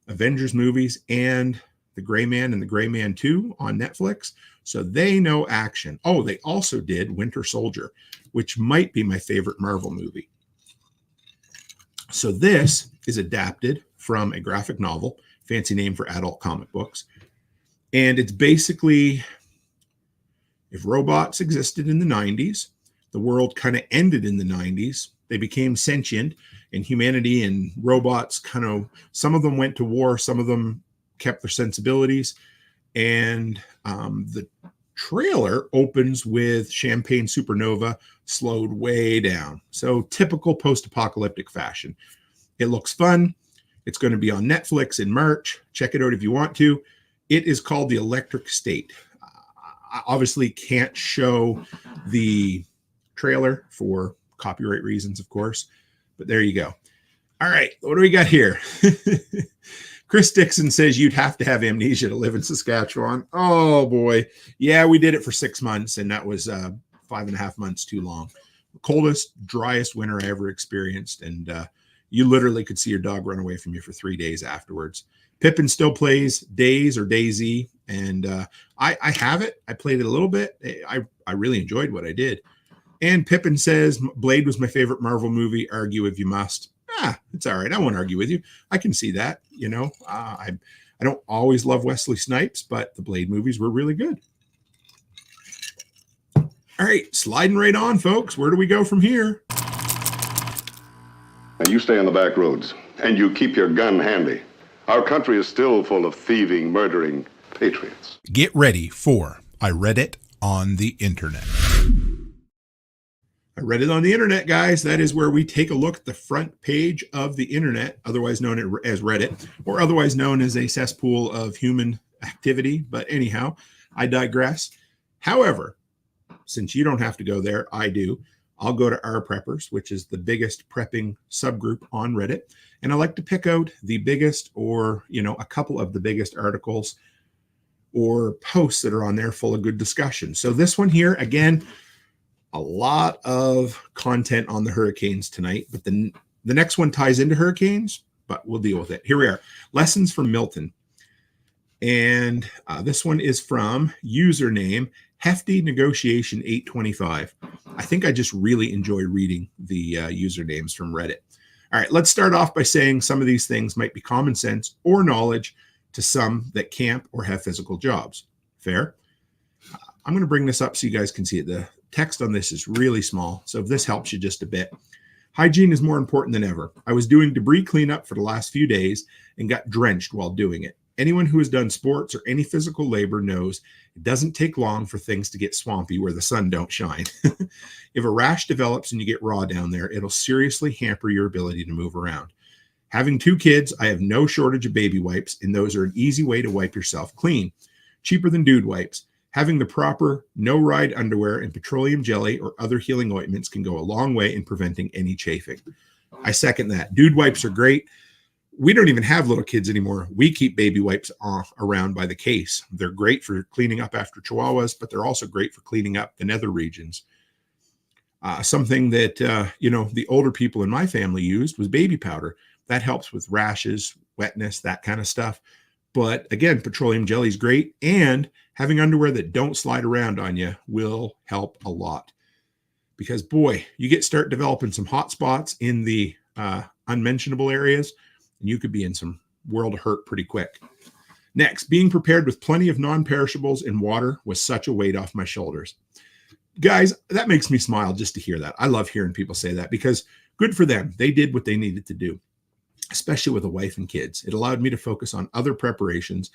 Avengers movies and The Gray Man and The Gray Man 2 on Netflix. So they know action. Oh, they also did Winter Soldier, which might be my favorite Marvel movie. So this is adapted from a graphic novel, fancy name for adult comic books. And it's basically, if robots existed in the 90s, the world kind of ended in the 90s. They became sentient, and humanity and robots some of them went to war, some of them kept their sensibilities. And the trailer opens with Champagne Supernova slowed way down. So typical post-apocalyptic fashion. It looks fun. It's going to be on Netflix in March. Check it out if you want to. It is called The Electric State. I obviously can't show the trailer for copyright reasons, of course, but there you go. All right, what do we got here? Chris Dixon says you'd have to have amnesia to live in Saskatchewan. Oh boy. Yeah, we did it for 6 months, and that was 5.5 months too long. Coldest, driest winter I ever experienced, and you literally could see your dog run away from you for 3 days afterwards. Pippin still plays Days or DayZ, and I have it. I played it a little bit. I really enjoyed what I did. And Pippin says Blade was my favorite Marvel movie. Argue if you must. It's all right. I won't argue with you. I can see that. I don't always love Wesley Snipes, but the Blade movies were really good. All right, sliding right on, folks. Where do we go from here? Now you stay on the back roads, and you keep your gun handy. Our country is still full of thieving, murdering patriots. Get ready for I Read It on the Internet. I Read It on the Internet, guys. That is where we take a look at the front page of the Internet, otherwise known as Reddit, or otherwise known as a cesspool of human activity. But anyhow, I digress. However, since you don't have to go there, I do. I'll go to Our Preppers, which is the biggest prepping subgroup on Reddit. And I like to pick out the biggest or, a couple of the biggest articles or posts that are on there full of good discussion. So this one here, again, a lot of content on the hurricanes tonight, but the next one ties into hurricanes, but we'll deal with it. Here we are. Lessons from Milton. And this one is from username Hefty Negotiation 825. I think I just really enjoy reading the usernames from Reddit. All right, let's start off by saying some of these things might be common sense or knowledge to some that camp or have physical jobs. Fair? I'm going to bring this up so you guys can see it. The text on this is really small, so if this helps you just a bit. Hygiene is more important than ever. I was doing debris cleanup for the last few days and got drenched while doing it. Anyone who has done sports or any physical labor knows it doesn't take long for things to get swampy where the sun don't shine. If a rash develops and you get raw down there, it'll seriously hamper your ability to move around. Having 2 kids, I have no shortage of baby wipes, and those are an easy way to wipe yourself clean. Cheaper than dude wipes. Having the proper no-ride underwear and petroleum jelly or other healing ointments can go a long way in preventing any chafing. I second that. Dude wipes are great. We don't even have little kids anymore. We keep baby wipes around by the case. They're great for cleaning up after chihuahuas, but they're also great for cleaning up the nether regions. Something that, the older people in my family used was baby powder. That helps with rashes, wetness, that kind of stuff. But again, petroleum jelly is great. And having underwear that don't slide around on you will help a lot. because boy, you start developing some hot spots in the unmentionable areas, and you could be in some world of hurt pretty quick. Next, being prepared with plenty of non-perishables and water was such a weight off my shoulders. Guys, that makes me smile just to hear that. I love hearing people say that because good for them. They did what they needed to do, especially with a wife and kids. It allowed me to focus on other preparations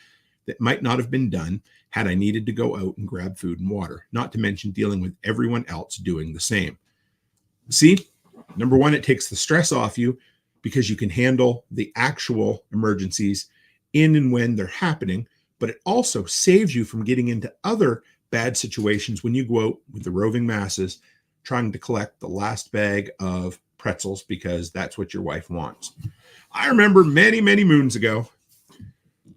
that might not have been done had I needed to go out and grab food and water, not to mention dealing with everyone else doing the same. See, number one, it takes the stress off you because you can handle the actual emergencies in and when they're happening, but it also saves you from getting into other bad situations when you go out with the roving masses trying to collect the last bag of pretzels because that's what your wife wants. I remember many, many moons ago,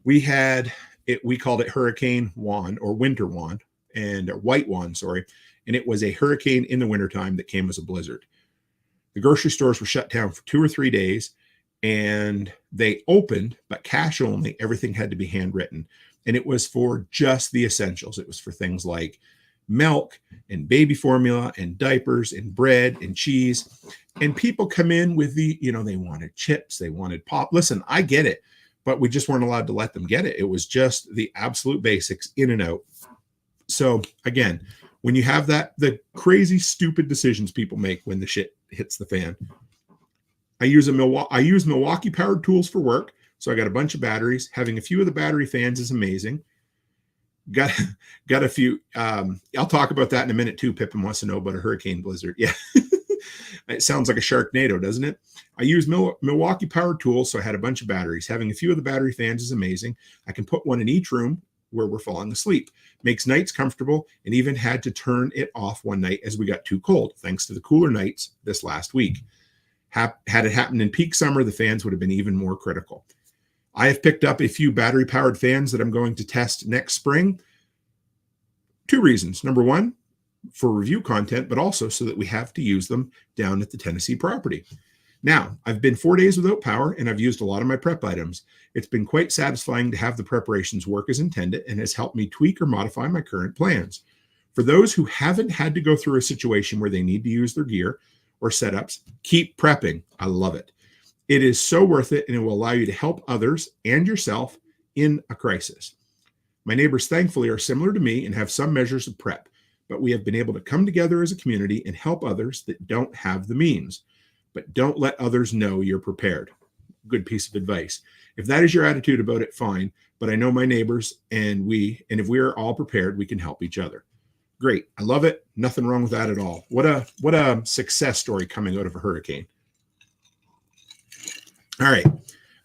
we called it Hurricane Juan or Winter Juan and White Juan, sorry. And it was a hurricane in the wintertime that came as a blizzard. The grocery stores were shut down for 2 or 3 days and they opened, but cash only. Everything had to be handwritten. And it was for just the essentials. It was for things like milk and baby formula and diapers and bread and cheese. And people come in with they wanted chips, they wanted pop. Listen, I get it, but we just weren't allowed to let them get it. It was just the absolute basics in and out. So again, when you have the crazy, stupid decisions people make when the shit hits the fan. I use Milwaukee powered tools for work. So I got a bunch of batteries. Having a few of the battery fans is amazing. Got a few. I'll talk about that in a minute too. Pippin wants to know about a hurricane blizzard. Yeah. It sounds like a Sharknado, doesn't it? I use Milwaukee powered tools. So I had a bunch of batteries. Having a few of the battery fans is amazing. I can put one in each room where we're falling asleep. Makes nights comfortable, and even had to turn it off one night as we got too cold, thanks to the cooler nights this last week. Had it happened in peak summer, the fans would have been even more critical. I have picked up a few battery-powered fans that I'm going to test next spring. 2 reasons. Number one, for review content, but also so that we have to use them down at the Tennessee property. Now, I've been 4 days without power, and I've used a lot of my prep items. It's been quite satisfying to have the preparations work as intended and has helped me tweak or modify my current plans. For those who haven't had to go through a situation where they need to use their gear or setups, keep prepping. I love it. It is so worth it, and it will allow you to help others and yourself in a crisis. My neighbors, thankfully, are similar to me and have some measures of prep, but we have been able to come together as a community and help others that don't have the means. But don't let others know you're prepared. Good piece of advice. If that is your attitude about it, fine. But I know my neighbors and if we are all prepared, we can help each other. Great. I love it. Nothing wrong with that at all. What a success story coming out of a hurricane. All right.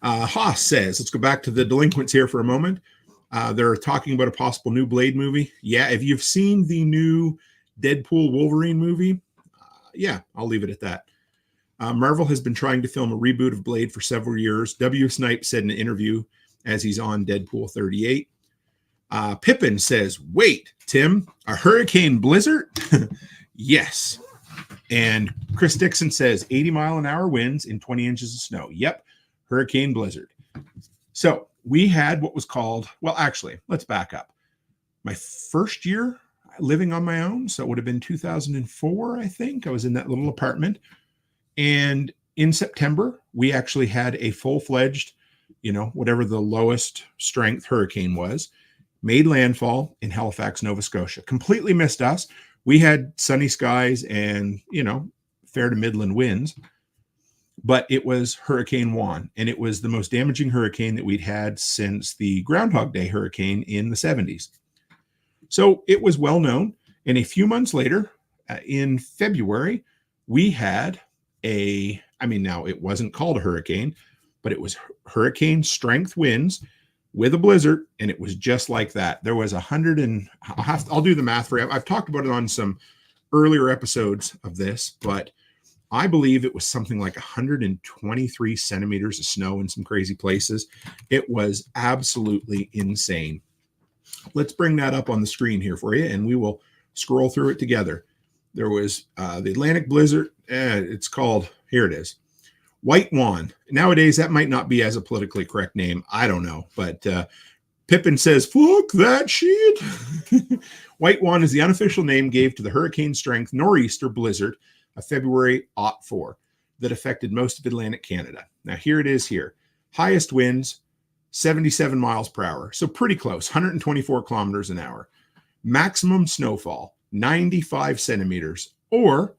Haas says, let's go back to the delinquents here for a moment. They're talking about a possible new Blade movie. Yeah. If you've seen the new Deadpool Wolverine movie, yeah, I'll leave it at that. Marvel has been trying to film a reboot of Blade for several years. W. Snipe said in an interview as he's on Deadpool 38. Pippin says, wait, Tim, a hurricane blizzard? Yes. And Chris Dixon says 80-mile-an-hour winds and 20 inches of snow. Yep, hurricane blizzard. So we had what was called, well, actually, let's back up. My first year living on my own, so it would have been 2004, I think. I was in that little apartment. And in September, we actually had a full-fledged, whatever the lowest strength hurricane was, made landfall in Halifax, Nova Scotia. Completely missed us. We had sunny skies and, fair to midland winds, but it was Hurricane Juan, and it was the most damaging hurricane that we'd had since the Groundhog Day hurricane in the 70s. So it was well known. And a few months later, in February, we had now it wasn't called a hurricane, but it was hurricane strength winds with a blizzard, and it was just like that. There was I'll do the math for you. I've talked about it on some earlier episodes of this, but I believe it was something like 123 centimeters of snow in some crazy places. It was absolutely insane. Let's bring that up on the screen here for you, and we will scroll through it together. There was the Atlantic blizzard. It's called, here it is, White Juan. Nowadays, that might not be as a politically correct name. I don't know. But Pippin says, fuck that shit. White Juan is the unofficial name gave to the hurricane strength nor'easter blizzard of February 2004 that affected most of Atlantic Canada. Now, here it is here. Highest winds, 77 miles per hour. So pretty close, 124 kilometers an hour. Maximum snowfall, 95 centimeters or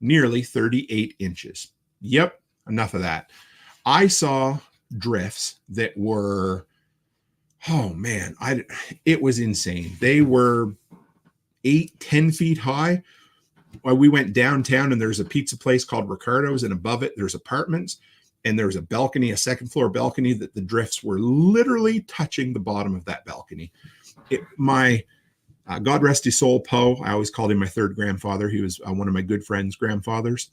nearly 38 inches. Yep, enough of that. I saw drifts that were, oh man, it was insane. They were 8-10 feet high. We went downtown and there's a pizza place called Ricardo's, and above it there's apartments, and there's a balcony, a second floor balcony, that the drifts were literally touching the bottom of that balcony. God rest his soul, Poe. I always called him my third grandfather. He was one of my good friend's grandfathers.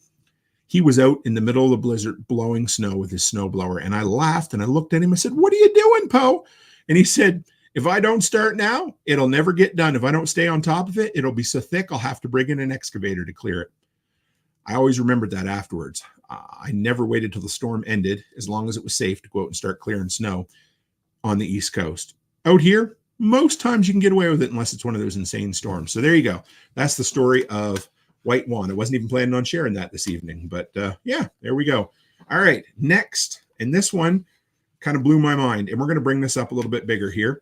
He was out in the middle of the blizzard blowing snow with his snowblower, and I laughed and I looked at him. I said, "What are you doing, Poe?" And he said, "If I don't start now, it'll never get done. If I don't stay on top of it, it'll be so thick I'll have to bring in an excavator to clear it." I always remembered that afterwards. I never waited till the storm ended, as long as it was safe to go out and start clearing snow on the East Coast. Out here, most times you can get away with it unless it's one of those insane storms. So there you go. That's the story of White Juan. I wasn't even planning on sharing that this evening, but yeah, there we go. All right, next. And this one kind of blew my mind, and we're going to bring this up a little bit bigger here.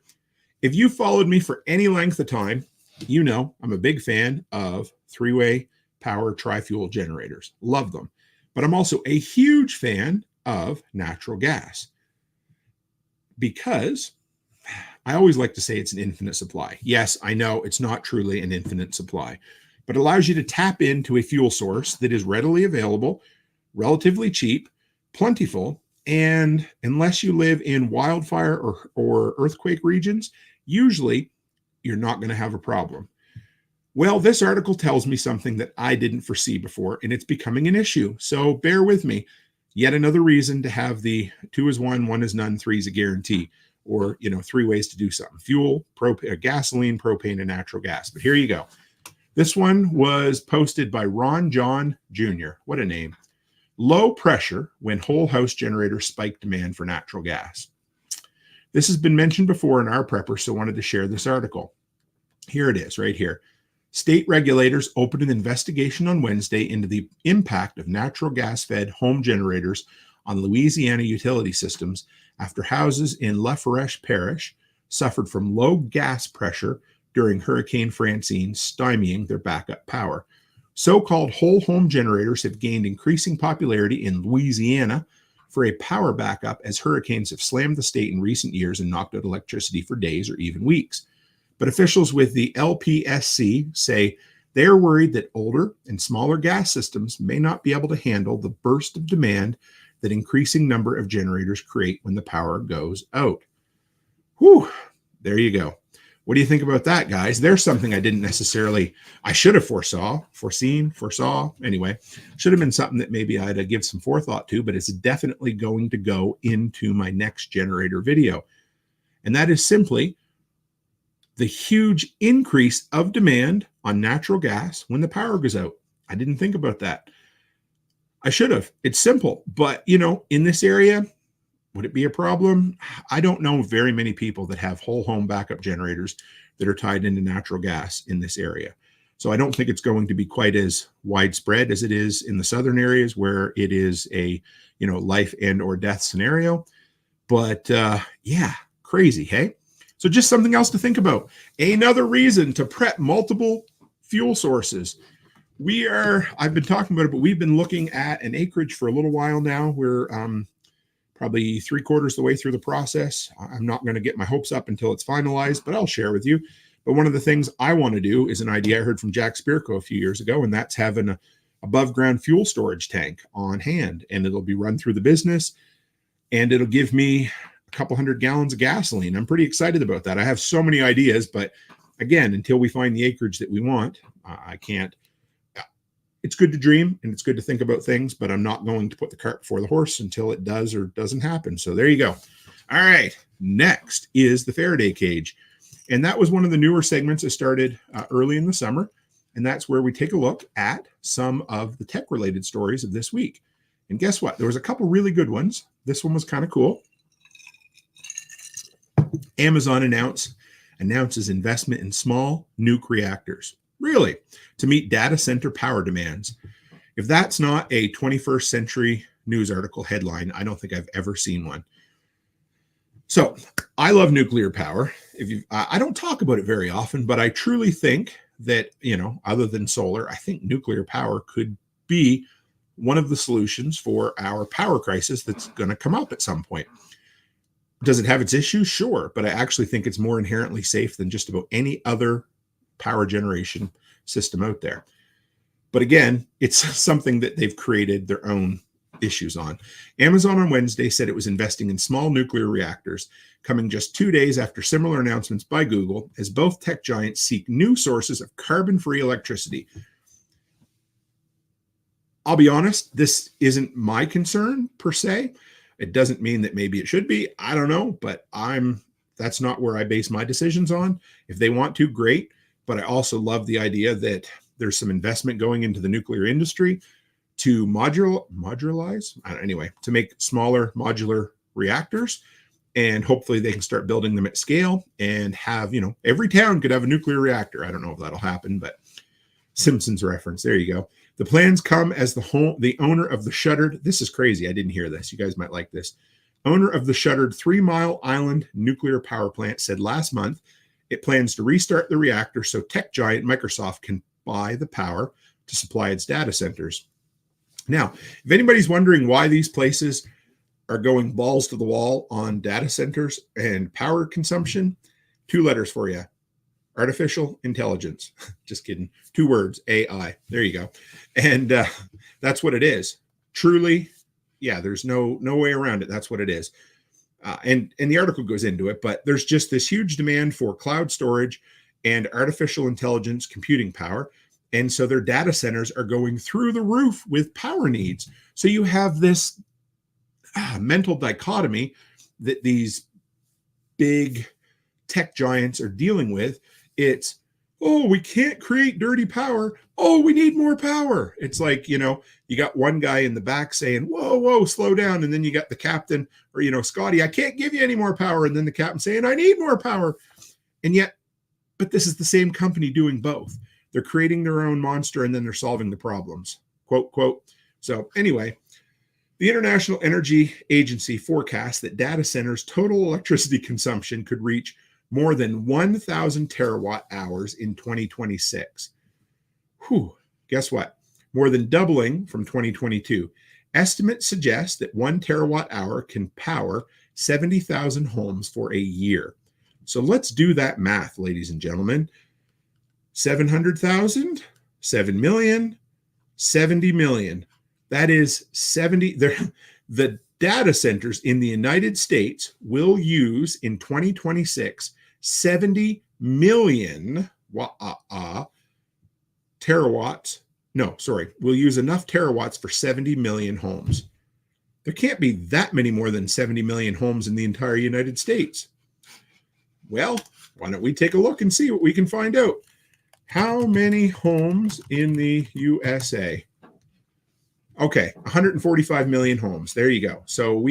If you followed me for any length of time, you know I'm a big fan of three-way power tri-fuel generators. Love them. But I'm also a huge fan of natural gas, because I always like to say it's an infinite supply. Yes, I know it's not truly an infinite supply, but it allows you to tap into a fuel source that is readily available, relatively cheap, plentiful, and unless you live in wildfire or earthquake regions, usually you're not going to have a problem. Well, this article tells me something that I didn't foresee before, and it's becoming an issue. So bear with me. Yet another reason to have the 2 is 1, 1 is none, 3 is a guarantee, or, you know, 3 ways to do something: fuel, gasoline, propane, and natural gas. But here you go. This one was posted by Ron John Jr. What a name. Low pressure when whole house generators spike demand for natural gas. This has been mentioned before in our prepper, so I wanted to share this article. Here it is, right here. State regulators opened an investigation on Wednesday into the impact of natural gas-fed home generators on Louisiana utility systems after houses in LaFourche Parish suffered from low gas pressure during Hurricane Francine, stymieing their backup power. So-called whole home generators have gained increasing popularity in Louisiana for a power backup, as hurricanes have slammed the state in recent years and knocked out electricity for days or even weeks. But officials with the LPSC say they are worried that older and smaller gas systems may not be able to handle the burst of demand that increasing number of generators create when the power goes out. Whew, there you go. What do you think about that, guys? There's something I should have foresaw. Anyway, should have been something that maybe I'd give some forethought to, but it's definitely going to go into my next generator video. And that is simply the huge increase of demand on natural gas when the power goes out. I didn't think about that. I should have. It's simple, but you know, in this area, would it be a problem? I don't know very many people that have whole home backup generators that are tied into natural gas in this area. So I don't think it's going to be quite as widespread as it is in the southern areas where it is a, you know, life and or death scenario. But yeah, crazy, hey? So just something else to think about. Another reason to prep multiple fuel sources. I've been talking about it, but we've been looking at an acreage for a little while now. We're probably 3/4 the way through the process. I'm not going to get my hopes up until it's finalized, but I'll share with you. But one of the things I want to do is an idea I heard from Jack Spirko a few years ago, and that's having an above ground fuel storage tank on hand, and it'll be run through the business, and it'll give me a couple 100 gallons of gasoline. I'm pretty excited about that. I have so many ideas, but again, until we find the acreage that we want, I can't. It's good to dream and it's good to think about things, but I'm not going to put the cart before the horse until it does or doesn't happen. So there you go. All right. Next is the Faraday cage. And that was one of the newer segments that started early in the summer. And that's where we take a look at some of the tech related stories of this week. And guess what? There was a couple really good ones. This one was kind of cool. Amazon announces investment in small nuke reactors. Really? To meet data center power demands. If that's not a 21st century news article headline, I don't think I've ever seen one. So I love nuclear power. I don't talk about it very often, but I truly think that, other than solar, I think nuclear power could be one of the solutions for our power crisis that's going to come up at some point. Does it have its issues? Sure. But I actually think it's more inherently safe than just about any other power generation system out there. But again, it's something that they've created their own issues on. Amazon on Wednesday said it was investing in small nuclear reactors, coming just 2 days after similar announcements by Google, as both tech giants seek new sources of carbon-free electricity. I'll be honest, this isn't my concern per se. It doesn't mean that maybe it should be. I don't know, but that's not where I base my decisions on. If they want to, great. But I also love the idea that there's some investment going into the nuclear industry to modularize, anyway, to make smaller modular reactors. And hopefully they can start building them at scale and have, every town could have a nuclear reactor. I don't know if that'll happen, but Simpsons reference. There you go. The plans come as the owner of the shuttered, this is crazy. I didn't hear this. You guys might like this. Owner of the shuttered 3 Mile Island nuclear power plant said last month it plans to restart the reactor so tech giant Microsoft can buy the power to supply its data centers. Now, if anybody's wondering why these places are going balls to the wall on data centers and power consumption, 2 letters for you. Artificial intelligence. Just kidding. 2 words, AI. There you go. And that's what it is. Truly, yeah, there's no way around it. That's what it is. And the article goes into it, but there's just this huge demand for cloud storage and artificial intelligence computing power. And so their data centers are going through the roof with power needs. So you have this mental dichotomy that these big tech giants are dealing with. It's, oh, we can't create dirty power. Oh, we need more power. It's like, you got one guy in the back saying, whoa, slow down. And then you got the captain or, Scotty, I can't give you any more power. And then the captain saying, I need more power. And yet, but this is the same company doing both. They're creating their own monster and then they're solving the problems. Quote. So anyway, the International Energy Agency forecasts that data centers' total electricity consumption could reach more than 1,000 terawatt hours in 2026. Whew, guess what? More than doubling from 2022. Estimates suggest that 1 terawatt hour can power 70,000 homes for a year. So let's do that math, ladies and gentlemen. 700,000, 7 million, 70 million. That is 70. The data centers in the United States will use in 2026 70 million terawatts. No, sorry. We'll use enough terawatts for 70 million homes. There can't be that many more than 70 million homes in the entire United States. Well, why don't we take a look and see what we can find out? How many homes in the U.S.A.? Okay, 145 million homes. There you go. So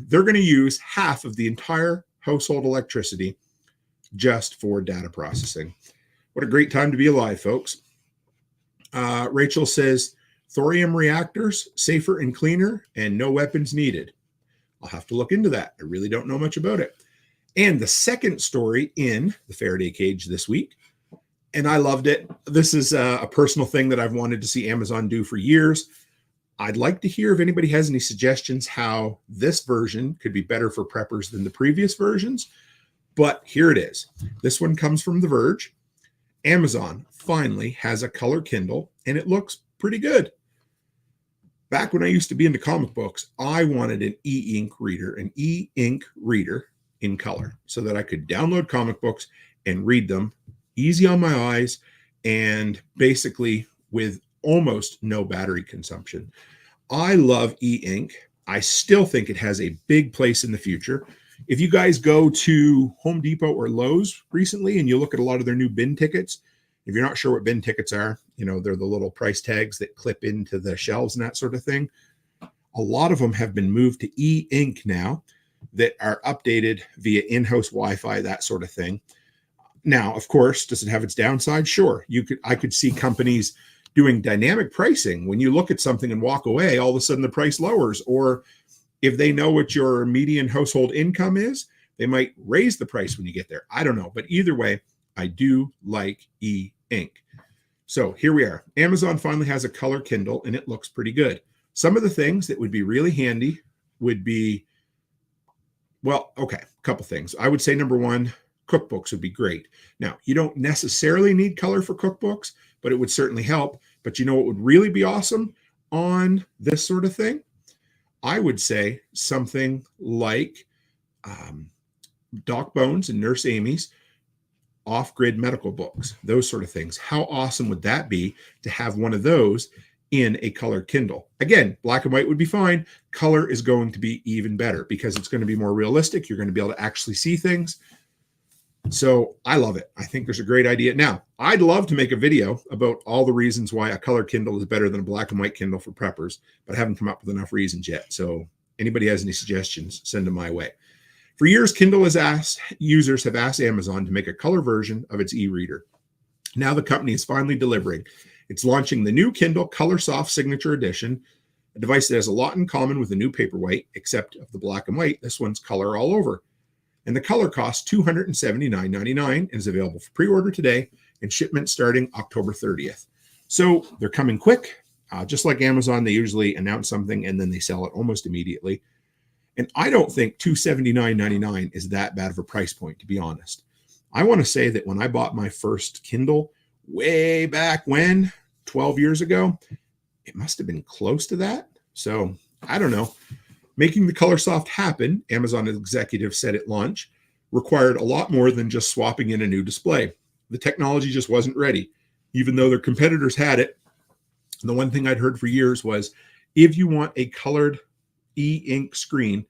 they're going to use half of the entire household electricity just for data processing. What a great time to be alive, folks. Rachel says, thorium reactors, safer and cleaner, and no weapons needed. I'll have to look into that. I really don't know much about it. And the second story in the Faraday Cage this week, and I loved it. This is a personal thing that I've wanted to see Amazon do for years. I'd like to hear if anybody has any suggestions how this version could be better for preppers than the previous versions. But here it is. This one comes from The Verge. Amazon finally has a color Kindle, and it looks pretty good. Back when I used to be into comic books, I wanted an e-ink reader in color so that I could download comic books and read them easy on my eyes and basically with almost no battery consumption. I love e-ink. I still think it has a big place in the future. If you guys go to Home Depot or Lowe's recently and you look at a lot of their new bin tickets, if you're not sure what bin tickets are, they're the little price tags that clip into the shelves and that sort of thing. A lot of them have been moved to e-ink now. that are updated via in-house Wi-Fi, that sort of thing. Now, of course, does it have its downside? Sure. I could see companies doing dynamic pricing. When you look at something and walk away, all of a sudden the price lowers. Or if they know what your median household income is, they might raise the price when you get there. I don't know. But either way, I do like e-ink. So here we are. Amazon finally has a color Kindle, and it looks pretty good. Some of the things that would be really handy would be, well, okay, a couple things. I would say number one, cookbooks would be great. Now, you don't necessarily need color for cookbooks, but it would certainly help. But you know what would really be awesome on this sort of thing? I would say something like Doc Bones and Nurse Amy's Offgrid medical books, those sort of things. How awesome would that be to have one of those in a colored Kindle? Again, black and white would be fine. Color is going to be even better because it's going to be more realistic. You're going to be able to actually see things. So I love it. I think there's a great idea. Now, I'd love to make a video about all the reasons why a color Kindle is better than a black and white Kindle for preppers, but I haven't come up with enough reasons yet. So anybody has any suggestions, send them my way. For years, users have asked Amazon to make a color version of its e-reader. Now the company is finally delivering. It's launching the new Kindle Color Soft Signature Edition, a device that has a lot in common with the new Paperwhite, except of the black and white. This one's color all over. And the color costs $279.99 and is available for pre-order today and shipment starting October 30th. So they're coming quick. Just like Amazon, they usually announce something and then they sell it almost immediately. And I don't think $279.99 is that bad of a price point, to be honest. I want to say that when I bought my first Kindle way back when, 12 years ago, it must have been close to that. So I don't know. Making the color soft happen, Amazon executives said at launch, required a lot more than just swapping in a new display. The technology just wasn't ready, even though their competitors had it. And the one thing I'd heard for years was, if you want a colored e-ink screen,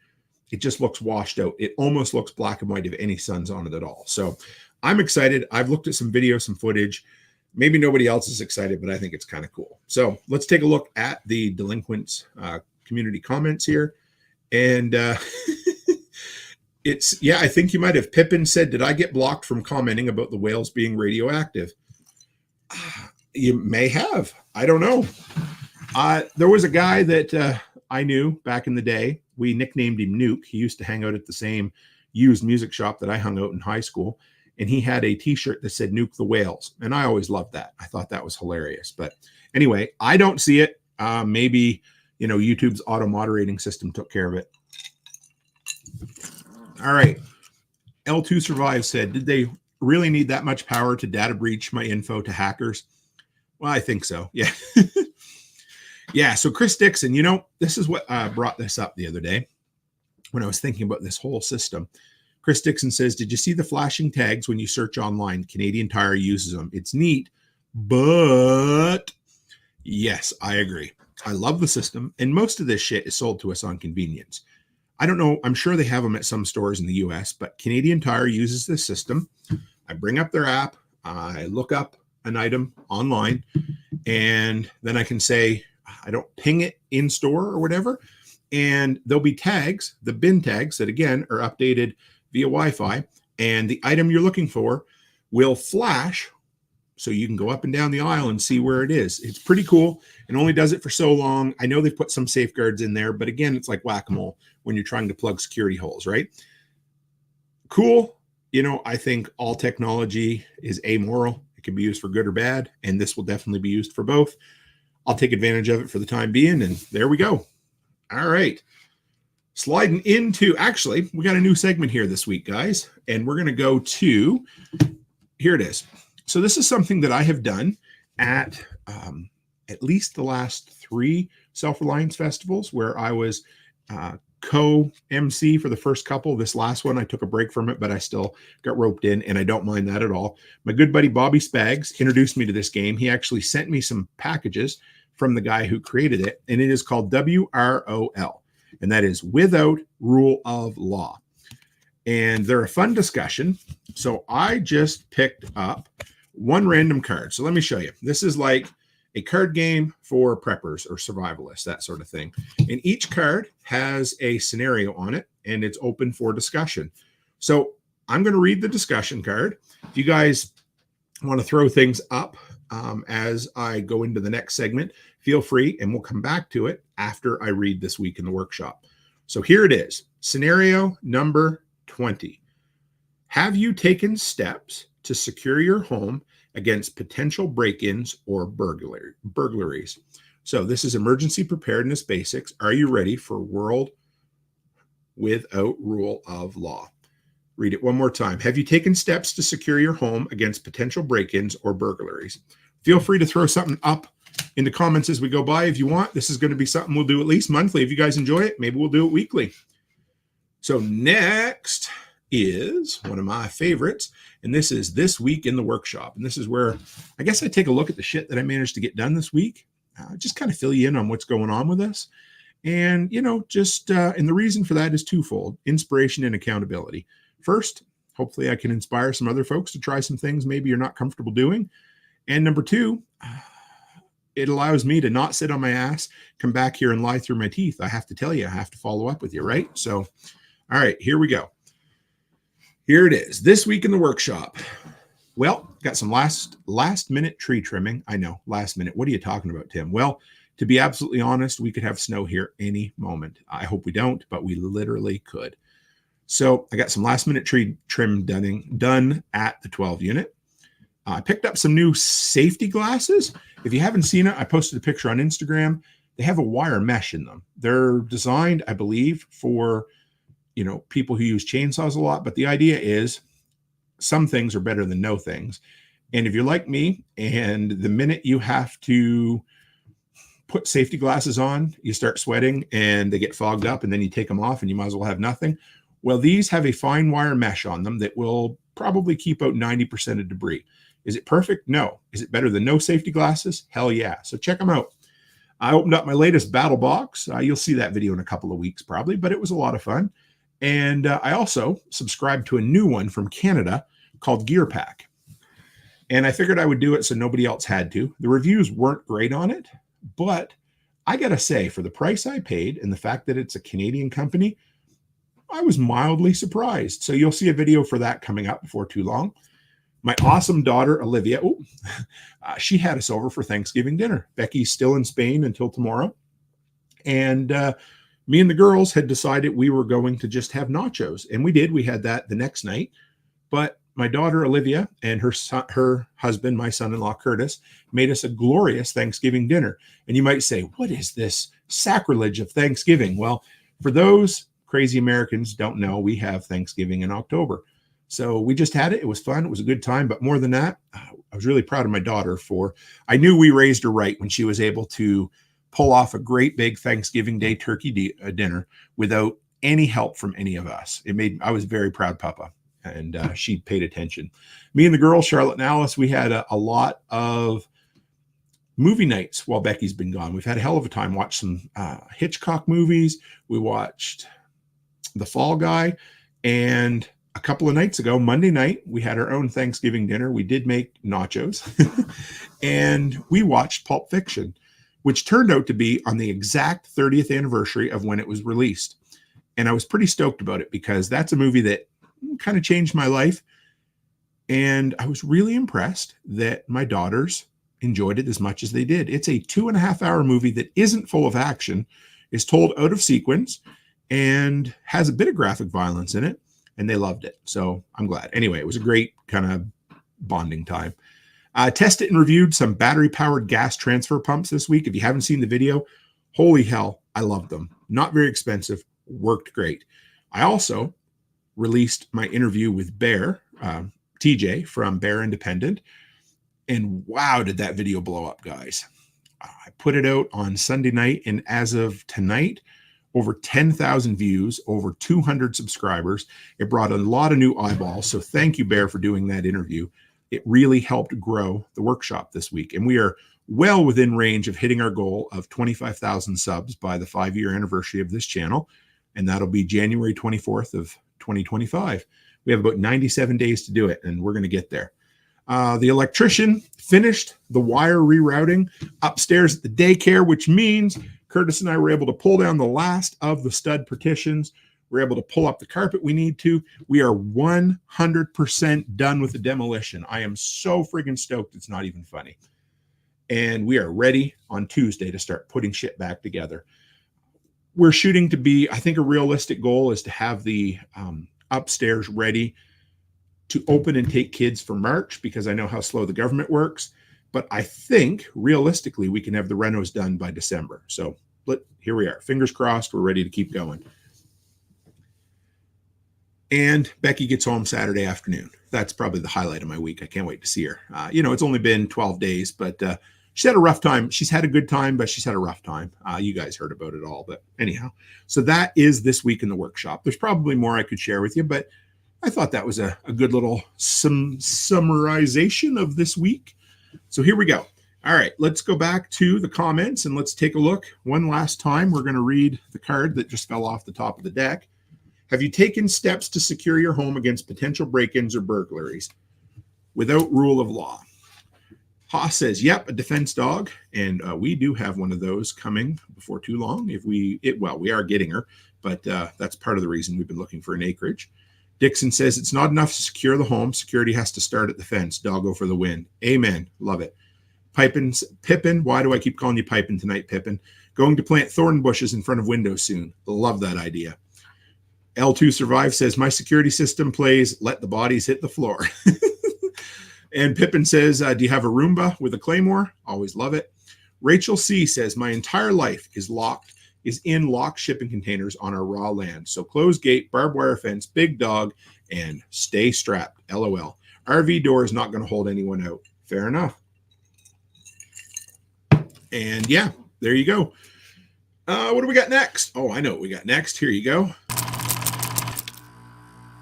it just looks washed out. It almost looks black and white if any sun's on it at all. So I'm excited. I've looked at some video, some footage. Maybe nobody else is excited, but I think it's kind of cool. So let's take a look at the delinquents community comments here. And it's, yeah, I think you might have. Pippin said, did I get blocked from commenting about the whales being radioactive? You may have. I don't know. There was a guy that I knew back in the day. We nicknamed him Nuke. He used to hang out at the same used music shop that I hung out in high school. And he had a t-shirt that said Nuke the Whales. And I always loved that. I thought that was hilarious. But anyway, I don't see it. Maybe, you know, YouTube's auto moderating system took care of it. All right. L2 Survive said, did they really need that much power to data breach my info to hackers? Well, I think so. Yeah. Yeah. So Chris Dixon, you know, this is what brought this up the other day when I was thinking about this whole system. Chris Dixon says, did you see the flashing tags when you search online? Canadian Tire uses them. It's neat, but yes, I agree. I love the system, and most of this shit is sold to us on convenience. I don't know. I'm sure they have them at some stores in the U.S., but Canadian Tire uses this system. I bring up their app. I look up an item online, and then I can say, I don't ping it in store or whatever, and there'll be tags, the bin tags that, again, are updated via Wi-Fi, and the item you're looking for will flash so you can go up and down the aisle and see where it is. It's pretty cool. It only does it for so long. I know they've put some safeguards in there, but again, it's like whack-a-mole when you're trying to plug security holes, right? Cool. You know, I think all technology is amoral. It can be used for good or bad, and this will definitely be used for both. I'll take advantage of it for the time being, and there we go. All right. Sliding into, actually, we got a new segment here this week, guys, and we're going to go to, here it is. So this is something that I have done at least the last 3 Self-Reliance festivals where I was co-MC for the first couple. This last one, I took a break from it, but I still got roped in, and I don't mind that at all. My good buddy Bobby Spags introduced me to this game. He actually sent me some packages from the guy who created it, and it is called WROL. And that is Without Rule of Law. And they're a fun discussion. So I just picked up one random card. So let me show you. This is like a card game for preppers or survivalists, that sort of thing. And each card has a scenario on it, and it's open for discussion. So I'm going to read the discussion card. If you guys want to throw things up as I go into the next segment, feel free, and we'll come back to it after I read This Week in the Workshop. So here it is. Scenario number 20. Have you taken steps to secure your home against potential break-ins or burglaries? So this is emergency preparedness basics. Are you ready for world without rule of law? Read it one more time. Have you taken steps to secure your home against potential break-ins or burglaries? Feel free to throw something up in the comments as we go by if you want. This is going to be something we'll do at least monthly. If you guys enjoy it, maybe we'll do it weekly. So next is one of my favorites, and this is This Week in the Workshop. And this is where I guess I take a look at the shit that I managed to get done this week, just kind of fill you in on what's going on with us. And, and the reason for that is twofold: inspiration and accountability. First, hopefully I can inspire some other folks to try some things maybe you're not comfortable doing. And number two, it allows me to not sit on my ass, come back here and lie through my teeth. I have to tell you, I have to follow up with you, right? So, all right, here we go. Here it is. This Week in the Workshop. Well, got some last minute tree trimming. I know, last minute. What are you talking about, Tim? Well, to be absolutely honest, we could have snow here any moment. I hope we don't, but we literally could. So I got some last minute tree trim done at the 12 unit. I picked up some new safety glasses. If you haven't seen it, I posted a picture on Instagram. They have a wire mesh in them. They're designed, I believe, for, people who use chainsaws a lot. But the idea is some things are better than no things. And if you're like me, and the minute you have to put safety glasses on, you start sweating and they get fogged up, and then you take them off and you might as well have nothing. Well, these have a fine wire mesh on them that will probably keep out 90% of debris. Is it perfect? No. Is it better than no safety glasses? Hell yeah. So check them out. I opened up my latest battle box. You'll see that video in a couple of weeks probably, but it was a lot of fun. And I also subscribed to a new one from Canada called Gear Pack. And I figured I would do it so nobody else had to. The reviews weren't great on it, but I got to say, for the price I paid and the fact that it's a Canadian company, I was mildly surprised. So you'll see a video for that coming up before too long. My awesome daughter, Olivia, she had us over for Thanksgiving dinner. Becky's still in Spain until tomorrow. And me and the girls had decided we were going to just have nachos. And we did. We had that the next night. But my daughter, Olivia, and her husband, my son-in-law, Curtis, made us a glorious Thanksgiving dinner. And you might say, what is this sacrilege of Thanksgiving? Well, for those crazy Americans don't know, we have Thanksgiving in October. So we just had it. It was fun. It was a good time. But more than that, I was really proud of my daughter I knew we raised her right when she was able to pull off a great big Thanksgiving Day turkey dinner without any help from any of us. I was very proud, Papa. And she paid attention. Me and the girls, Charlotte and Alice, we had a lot of movie nights while Becky's been gone. We've had a hell of a time. Watched some Hitchcock movies. We watched The Fall Guy. And a couple of nights ago, Monday night, we had our own Thanksgiving dinner. We did make nachos. And we watched Pulp Fiction, which turned out to be on the exact 30th anniversary of when it was released. And I was pretty stoked about it because that's a movie that kind of changed my life. And I was really impressed that my daughters enjoyed it as much as they did. It's a 2.5-hour movie that isn't full of action, is told out of sequence, and has a bit of graphic violence in it. And they loved it. So I'm glad. Anyway, it was a great kind of bonding time. I tested and reviewed some battery-powered gas transfer pumps this week. If you haven't seen the video, holy hell, I loved them. Not very expensive. Worked great. I also released my interview with Bear, TJ from Bear Independent. And wow, did that video blow up, guys. I put it out on Sunday night, and as of tonight, over 10,000 views, over 200 subscribers. It brought a lot of new eyeballs. So thank you, Bear, for doing that interview. It really helped grow the workshop this week. And we are well within range of hitting our goal of 25,000 subs by the 5-year anniversary of this channel. And that'll be January 24th of 2025. We have about 97 days to do it, and we're going to get there. The electrician finished the wire rerouting upstairs at the daycare, which means Curtis and I were able to pull down the last of the stud partitions. We're able to pull up the carpet we need to. We are 100% done with the demolition. I am so friggin' stoked. It's not even funny. And we are ready on Tuesday to start putting shit back together. We're shooting to be, I think a realistic goal is to have the upstairs ready to open and take kids for March, because I know how slow the government works. But I think realistically, we can have the renos done by December. So here we are. Fingers crossed. We're ready to keep going. And Becky gets home Saturday afternoon. That's probably the highlight of my week. I can't wait to see her. It's only been 12 days, but she's had a rough time. She's had a good time, but she's had a rough time. You guys heard about it all. But anyhow, so that is this week in the workshop. There's probably more I could share with you, but I thought that was a good little summarization of this week. So here we go. All right, let's go back to the comments and let's take a look one last time. We're going to read the card that just fell off the top of the deck. Have you taken steps to secure your home against potential break-ins or burglaries without rule of law? Haas says, yep, a defense dog. And we do have one of those coming before too long. We are getting her, but that's part of the reason we've been looking for an acreage. Dixon says, it's not enough to secure the home. Security has to start at the fence. Doggo for the win. Amen. Love it. Pippin, why do I keep calling you Pippin tonight, Pippin? Going to plant thorn bushes in front of windows soon. Love that idea. L2 Survive says, my security system plays Let the Bodies Hit the Floor. And Pippin says, do you have a Roomba with a Claymore? Always love it. Rachel C says, my entire life is in locked shipping containers on our raw land. So closed gate, barbed wire fence, big dog, and stay strapped. LOL. RV door is not going to hold anyone out. Fair enough. And yeah, there you go. What do we got next? Oh, I know what we got next. Here you go.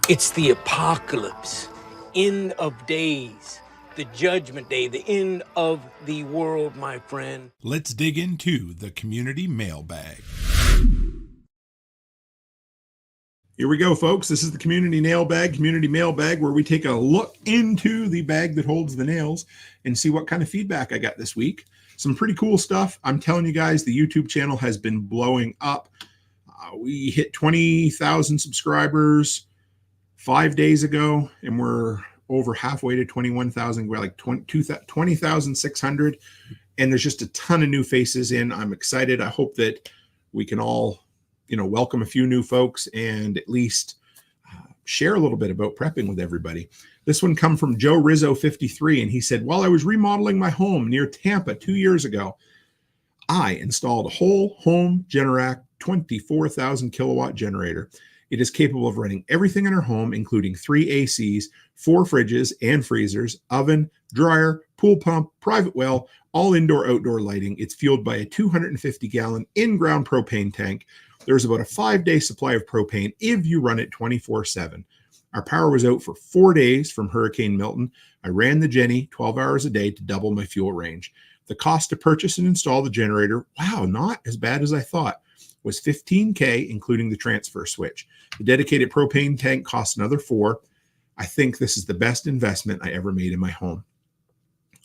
It's the apocalypse, end of days, the judgment day, the end of the world, my friend. Let's dig into the community mailbag. Here we go, folks. This is the community mailbag, where we take a look into the bag that holds the nails and see what kind of feedback I got this week. Some pretty cool stuff. I'm telling you guys, the YouTube channel has been blowing up. We hit 20,000 subscribers 5 days ago, and we're over halfway to 21,000. We're like 20,600, and there's just a ton of new faces in. I'm excited. I hope that we can all, welcome a few new folks and at least share a little bit about prepping with everybody. This one come from Joe Rizzo 53, and he said, while I was remodeling my home near Tampa 2 years ago, I installed a whole home Generac 24,000 kilowatt generator. It is capable of running everything in our home, including 3 ACs, 4 fridges and freezers, oven, dryer, pool pump, private well, all indoor-outdoor lighting. It's fueled by a 250-gallon in-ground propane tank. There's about a 5-day supply of propane if you run it 24/7. Our power was out for 4 days from Hurricane Milton. I ran the Jenny 12 hours a day to double my fuel range. The cost to purchase and install the generator, wow, not as bad as I thought, was $15,000, including the transfer switch. The dedicated propane tank costs another $4,000. I think this is the best investment I ever made in my home.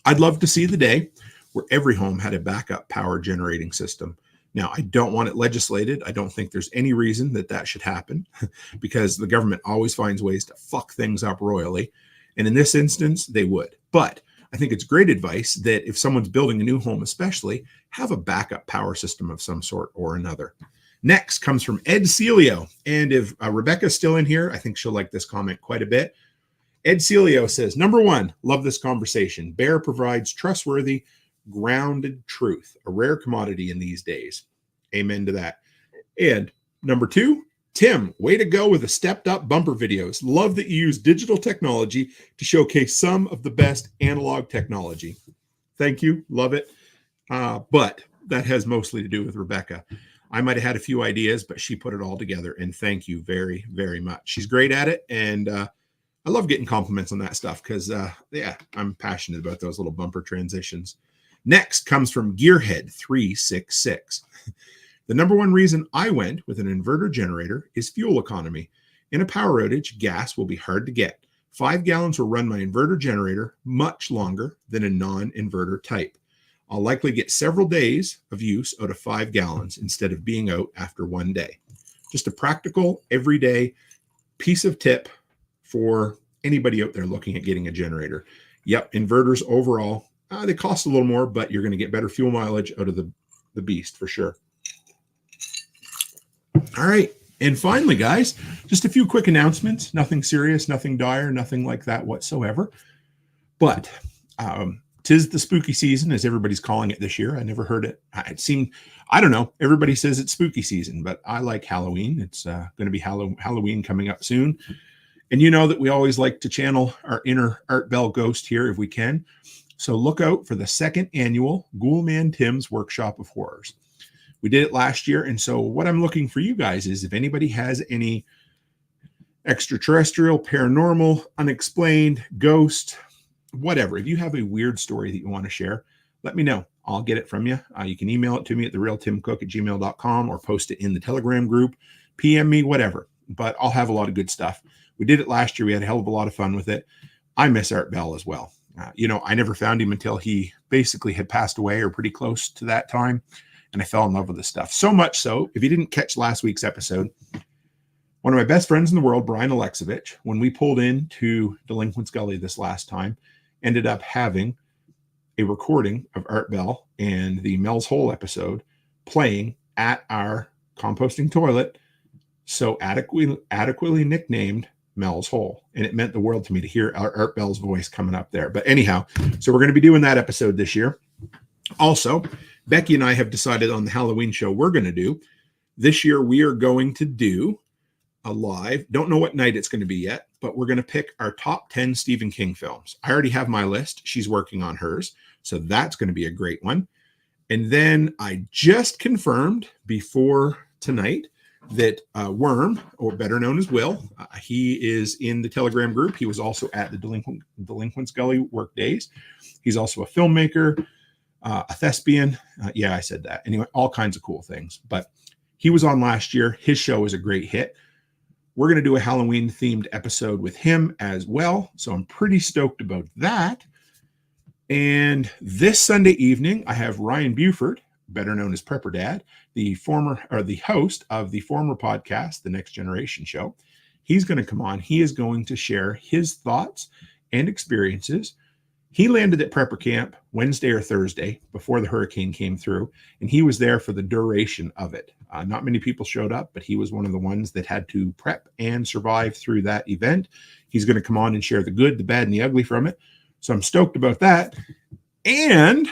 I'd love to see the day where every home had a backup power generating system. Now, I don't want it legislated. I don't think there's any reason that should happen because the government always finds ways to fuck things up royally. And in this instance, they would. But I think it's great advice that if someone's building a new home, especially, have a backup power system of some sort or another. Next comes from Ed Celio. And if Rebecca's still in here, I think she'll like this comment quite a bit. Ed Celio says, number one, love this conversation. Bear provides trustworthy, grounded truth, a rare commodity in these days. Amen to that. And number two, Tim, way to go with the stepped up bumper videos. Love that you use digital technology to showcase some of the best analog technology. Thank you. Love it. But that has mostly to do with Rebecca. I might have had a few ideas, but she put it all together. And thank you very, very much. She's great at it. And I love getting compliments on that stuff because, I'm passionate about those little bumper transitions. Next comes from Gearhead366. The number one reason I went with an inverter generator is fuel economy. In a power outage, gas will be hard to get. 5 gallons will run my inverter generator much longer than a non-inverter type. I'll likely get several days of use out of 5 gallons instead of being out after 1 day. Just a practical, everyday piece of tip for anybody out there looking at getting a generator. Yep, inverters overall, they cost a little more, but you're going to get better fuel mileage out of the beast for sure. All right. And finally, guys, just a few quick announcements. Nothing serious, nothing dire, nothing like that whatsoever. But 'tis the spooky season, as everybody's calling it this year. I never heard it. I don't know. Everybody says it's spooky season, but I like Halloween. It's going to be Halloween coming up soon. And you know that we always like to channel our inner Art Bell ghost here if we can. So look out for the 2nd annual Toolman Tim's Workshop of Horrors. We did it last year, and so what I'm looking for you guys is if anybody has any extraterrestrial, paranormal, unexplained, ghost, whatever. If you have a weird story that you want to share, let me know. I'll get it from you. You can email it to me at therealtimcook@gmail.com or post it in the Telegram group, PM me, whatever. But I'll have a lot of good stuff. We did it last year. We had a hell of a lot of fun with it. I miss Art Bell as well. I never found him until he basically had passed away or pretty close to that time. And I fell in love with this stuff. So much so, if you didn't catch last week's episode, one of my best friends in the world, Brian Alexovich, when we pulled into Delinquent's Gully this last time, ended up having a recording of Art Bell and the Mel's Hole episode playing at our composting toilet, so adequately nicknamed Mel's Hole. And it meant the world to me to hear Art Bell's voice coming up there. But anyhow, so we're going to be doing that episode this year. Also, Becky and I have decided on the Halloween show we're going to do. This year, we are going to do a live. Don't know what night it's going to be yet, but we're going to pick our top 10 Stephen King films. I already have my list. She's working on hers. So that's going to be a great one. And then I just confirmed before tonight that Worm, or better known as Will, he is in the Telegram group. He was also at the Delinquent's Gully work days. He's also a filmmaker, a thespian. Yeah, I said that. Anyway, all kinds of cool things. But he was on last year. His show was a great hit. We're going to do a Halloween themed episode with him as well. So I'm pretty stoked about that. And this Sunday evening, I have Ryan Buford, better known as Prepper Dad, the host of the former podcast, The Next Generation Show. He's going to come on. He is going to share his thoughts and experiences. He landed at Prepper Camp Wednesday or Thursday before the hurricane came through, and he was there for the duration of it. Not many people showed up, but he was one of the ones that had to prep and survive through that event. He's going to come on and share the good, the bad, and the ugly from it. So I'm stoked about that. And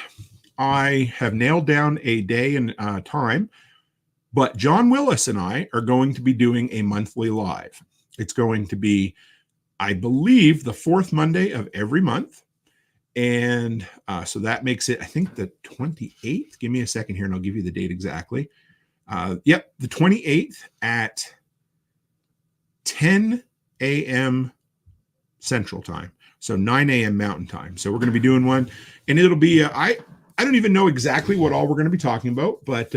I have nailed down a day and time, but John Willis and I are going to be doing a monthly live. It's going to be, I believe, the 4th Monday of every month. And so that makes it, I think, the 28th. Give me a second here and I'll give you the date exactly. Yep, the 28th at 10 a.m. Central Time. So 9 a.m. Mountain Time. So we're going to be doing one. And it'll be, I don't even know exactly what all we're going to be talking about, but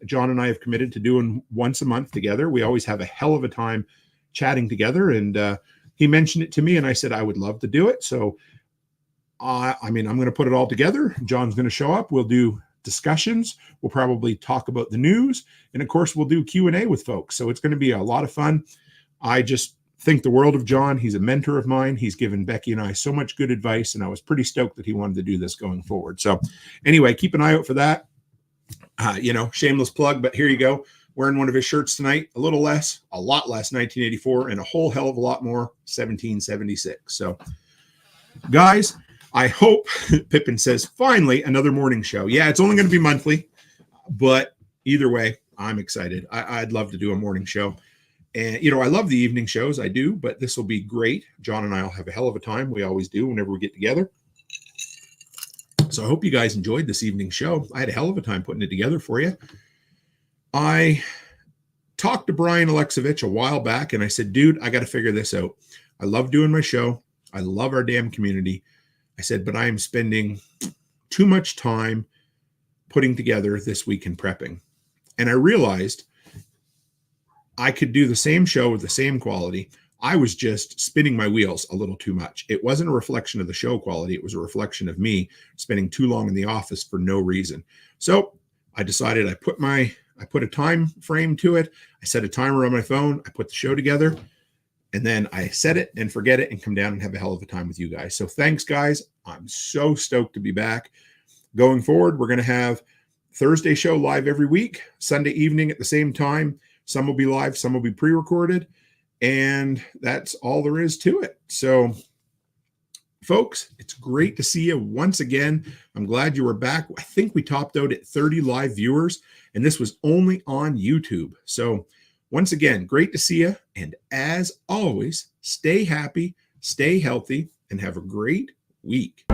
John and I have committed to doing once a month together. We always have a hell of a time chatting together. And he mentioned it to me and I said I would love to do it. So I'm going to put it all together. John's going to show up. We'll do discussions. We'll probably talk about the news. And of course, we'll do Q&A with folks. So it's going to be a lot of fun. I just think the world of John. He's a mentor of mine. He's given Becky and I so much good advice. And I was pretty stoked that he wanted to do this going forward. So anyway, keep an eye out for that. Shameless plug, but here you go. Wearing one of his shirts tonight, a lot less 1984 and a whole hell of a lot more 1776. So guys, I hope, Pippin says, finally, another morning show. Yeah, it's only going to be monthly, but either way, I'm excited. I'd love to do a morning show. And, I love the evening shows. I do, but this will be great. John and I will have a hell of a time. We always do whenever we get together. So I hope you guys enjoyed this evening's show. I had a hell of a time putting it together for you. I talked to Brian Alexovich a while back, and I said, dude, I got to figure this out. I love doing my show. I love our damn community. I said, but I am spending too much time putting together This Week in Prepping. And I realized I could do the same show with the same quality I was just spinning my wheels a little too much. It wasn't a reflection of the show quality. It was a reflection of me spending too long in the office for no reason. So I decided I put a time frame to it. I set a timer on my phone. I put the show together, and then I set it and forget it and come down and have a hell of a time with you guys. So thanks, guys. I'm so stoked to be back. Going forward, we're going to have Thursday show live every week, Sunday evening at the same time. Some will be live, some will be pre-recorded, and that's all there is to it. So, folks, it's great to see you once again. I'm glad you were back. I think we topped out at 30 live viewers, and this was only on YouTube. So, once again, great to see you. And as always, stay happy, stay healthy, and have a great week.